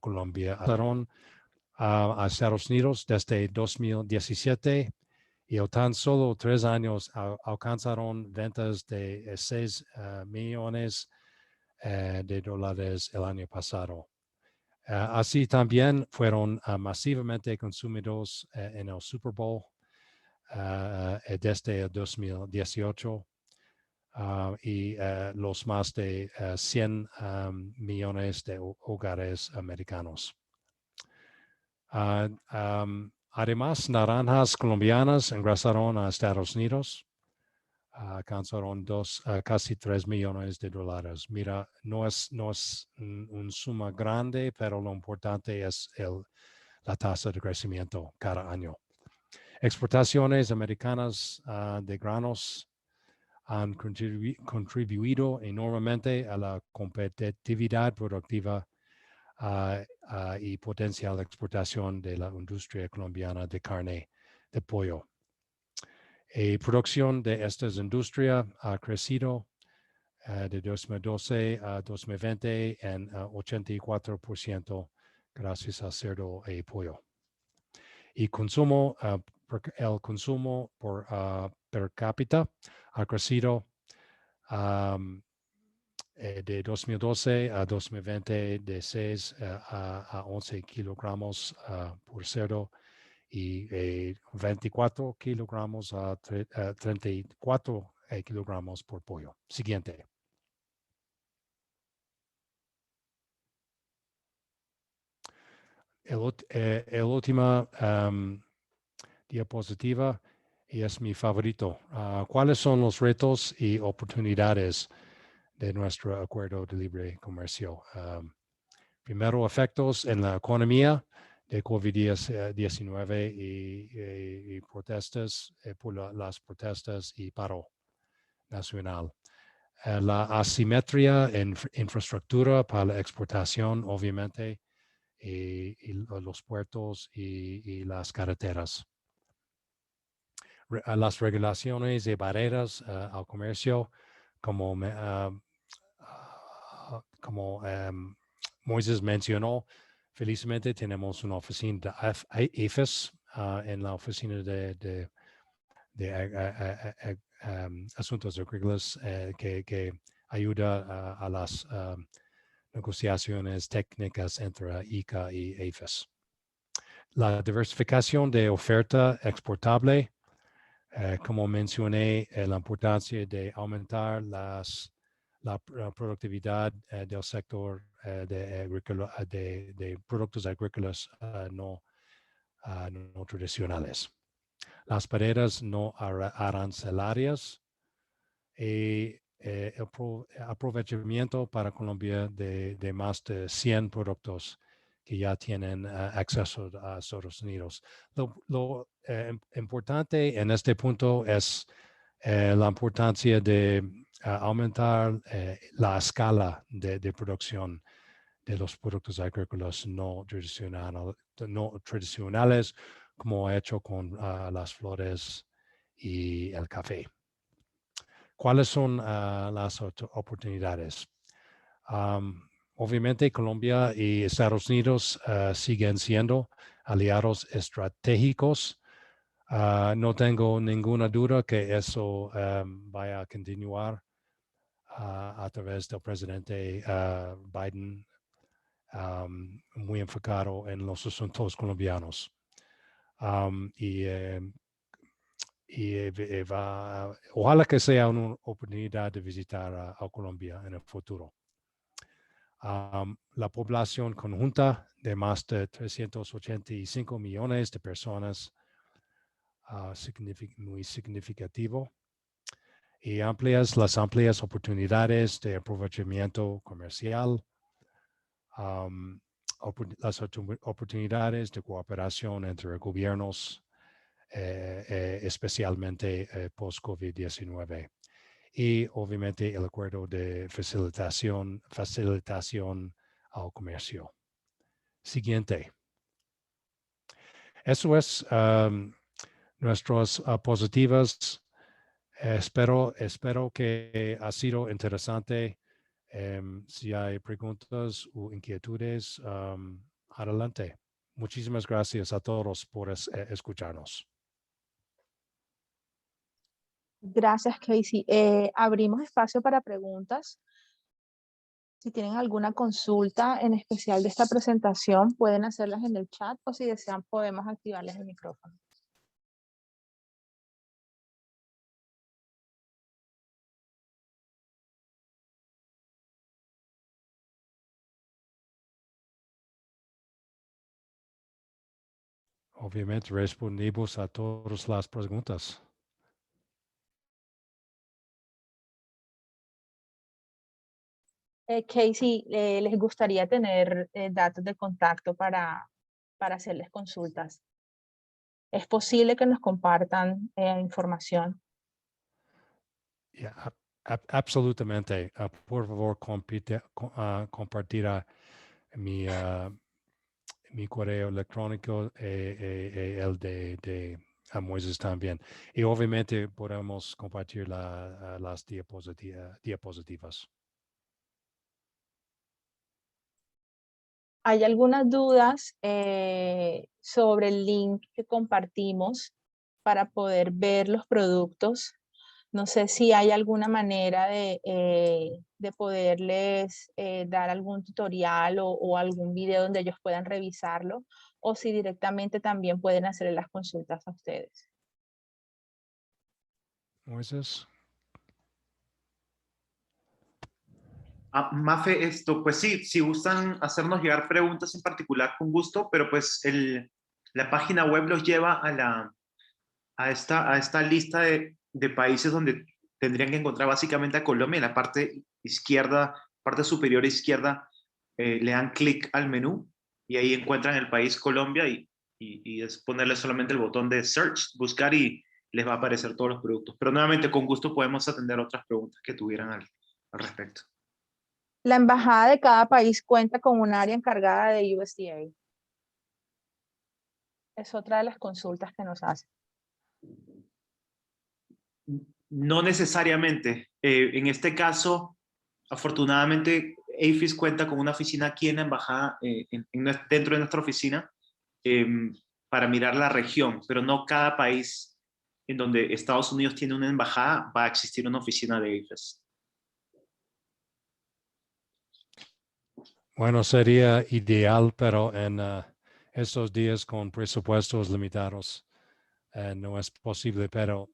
Speaker 5: Colombia. Pasaron a Estados Unidos desde 2017 y en tan solo 3 años alcanzaron ventas de 6 millones de dólares el año pasado. Así también fueron masivamente consumidos en el Super Bowl desde el 2018 y los más de 100 millones de hogares americanos. Además, naranjas colombianas ingresaron a Estados Unidos. Alcanzaron casi 3 millones de dólares. Mira, no es una suma grande, pero lo importante es la tasa de crecimiento cada año. Exportaciones americanas de granos han contribuido enormemente a la competitividad productiva y potencial exportación de la industria colombiana de carne de pollo. La producción de estas industrias ha crecido de 2012 a 2020 en 84% gracias al cerdo y pollo. Y el consumo per cápita ha crecido de 2012 a 2020 de 6 a 11 kilogramos por cerdo y 24 kilogramos a 34 kilogramos por pollo. Siguiente. El última diapositiva y es mi favorito. ¿Cuáles son los retos y oportunidades de nuestro acuerdo de libre comercio? Primero, efectos en la economía de COVID-19 y protestas, por las protestas y paro nacional. La asimetría en infraestructura para la exportación, obviamente, y los puertos y las carreteras. Las regulaciones y barreras al comercio, como Moisés mencionó, felizmente tenemos una oficina de APHIS en la oficina de asuntos agrícolas que ayuda a las negociaciones técnicas entre ICA y APHIS. La diversificación de oferta exportable, como mencioné, la importancia de aumentar la productividad del sector de productos agrícolas no tradicionales. Las barreras no arancelarias y el aprovechamiento para Colombia de más de 100 productos que ya tienen acceso a Estados Unidos. Lo importante en este punto es la importancia de aumentar la escala de producción de los productos agrícolas no tradicionales, como he hecho con las flores y el café. ¿Cuáles son las oportunidades? Obviamente, Colombia y Estados Unidos siguen siendo aliados estratégicos. No tengo ninguna duda que eso vaya a continuar a través del presidente Biden, muy enfocado en los asuntos colombianos. Ojalá que sea una oportunidad de visitar a Colombia en el futuro. La población conjunta de más de 385 millones de personas, muy significativo, y las amplias oportunidades de aprovechamiento comercial, las oportunidades de cooperación entre gobiernos, especialmente post-COVID-19. Y obviamente el acuerdo de facilitación al comercio. Siguiente. Eso es nuestras positivas. Espero que ha sido interesante. Si hay preguntas o inquietudes, adelante. Muchísimas gracias a todos por escucharnos.
Speaker 4: Gracias, Casey. Abrimos espacio para preguntas. Si tienen alguna consulta en especial de esta presentación, pueden hacerlas en el chat o si desean podemos activarles el micrófono.
Speaker 5: Obviamente respondimos a todas las preguntas.
Speaker 4: Casey, ¿les gustaría tener datos de contacto para hacerles consultas? ¿Es posible que nos compartan información?
Speaker 5: Yeah, absolutamente. Por favor, compartirá mi correo electrónico el de Moisés también. Y obviamente podemos compartir las diapositivas.
Speaker 4: ¿Hay algunas dudas sobre el link que compartimos para poder ver los productos? No sé si hay alguna manera de poderles dar algún tutorial o algún video donde ellos puedan revisarlo, o si directamente también pueden hacer las consultas a ustedes.
Speaker 5: Moisés.
Speaker 6: Mafe, pues sí, si gustan hacernos llegar preguntas en particular, con gusto, pero pues la página web los lleva a esta lista de países donde tendrían que encontrar básicamente a Colombia. En la parte izquierda, parte superior izquierda, le dan clic al menú y ahí encuentran el país Colombia y es ponerle solamente el botón de search, buscar y les va a aparecer todos los productos. Pero nuevamente, con gusto podemos atender otras preguntas que tuvieran al respecto.
Speaker 4: La embajada de cada país cuenta con un área encargada de USDA. Es otra de las consultas que nos hacen.
Speaker 6: No necesariamente. En este caso, afortunadamente, APHIS cuenta con una oficina aquí en la embajada, dentro de nuestra oficina, para mirar la región, pero no cada país en donde Estados Unidos tiene una embajada va a existir una oficina de APHIS.
Speaker 5: Bueno, sería ideal, pero en estos días con presupuestos limitados no es posible, pero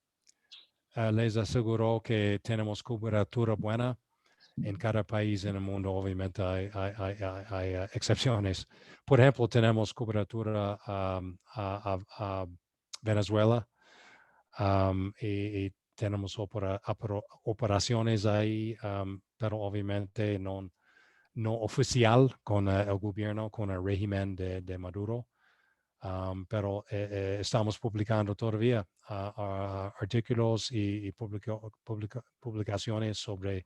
Speaker 5: les aseguro que tenemos cobertura buena en cada país en el mundo. Obviamente hay excepciones. Por ejemplo, tenemos cobertura a Venezuela y tenemos operaciones ahí, pero obviamente no oficial con el gobierno, con el régimen de Maduro. Pero estamos publicando todavía artículos y publicaciones sobre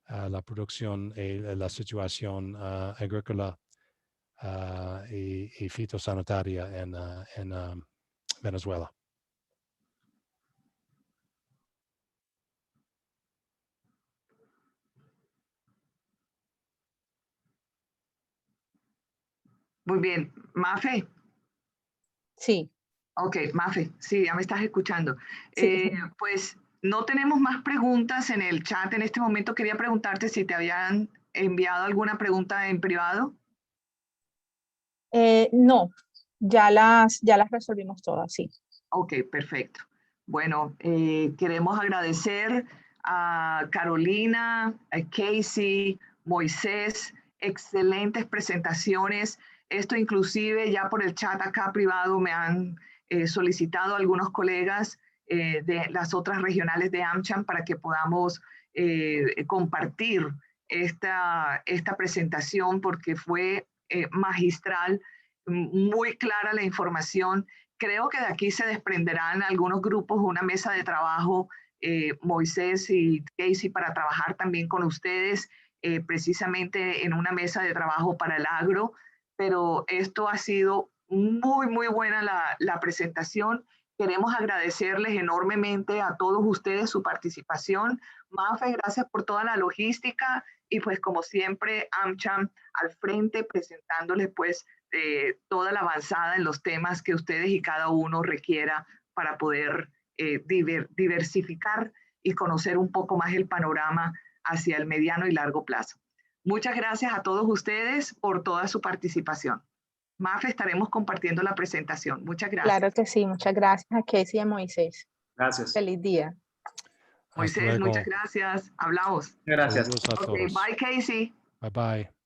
Speaker 5: la producción y la situación agrícola y fitosanitaria en Venezuela.
Speaker 1: Muy bien. Mafe.
Speaker 4: Sí.
Speaker 1: Ok, Mafe, sí, ya me estás escuchando.
Speaker 4: Sí.
Speaker 1: Pues no tenemos más preguntas en el chat en este momento. Quería preguntarte si te habían enviado alguna pregunta en privado.
Speaker 4: No, ya las resolvimos todas, sí.
Speaker 1: Ok, perfecto. Bueno, queremos agradecer a Carolina, a Casey, Moisés, excelentes presentaciones. Esto inclusive ya por el chat acá privado me han solicitado algunos colegas de las otras regionales de AmCham para que podamos compartir esta presentación porque fue magistral, muy clara la información. Creo que de aquí se desprenderán algunos grupos, una mesa de trabajo, Moisés y Casey, para trabajar también con ustedes, precisamente en una mesa de trabajo para el agro. Pero esto ha sido muy, muy buena la presentación. Queremos agradecerles enormemente a todos ustedes su participación. Mafe, gracias por toda la logística y pues como siempre AmCham al frente presentándoles pues toda la avanzada en los temas que ustedes y cada uno requiera para poder diversificar y conocer un poco más el panorama hacia el mediano y largo plazo. Muchas gracias a todos ustedes por toda su participación. Mafe, estaremos compartiendo la presentación. Muchas gracias.
Speaker 4: Claro que sí, muchas gracias a Casey y a Moisés.
Speaker 6: Gracias.
Speaker 4: Feliz día.
Speaker 1: Moisés, muchas gracias. Hablamos.
Speaker 6: Gracias.
Speaker 5: Saludos a
Speaker 1: Okay,
Speaker 5: todos.
Speaker 1: bye, Casey.
Speaker 5: Bye bye.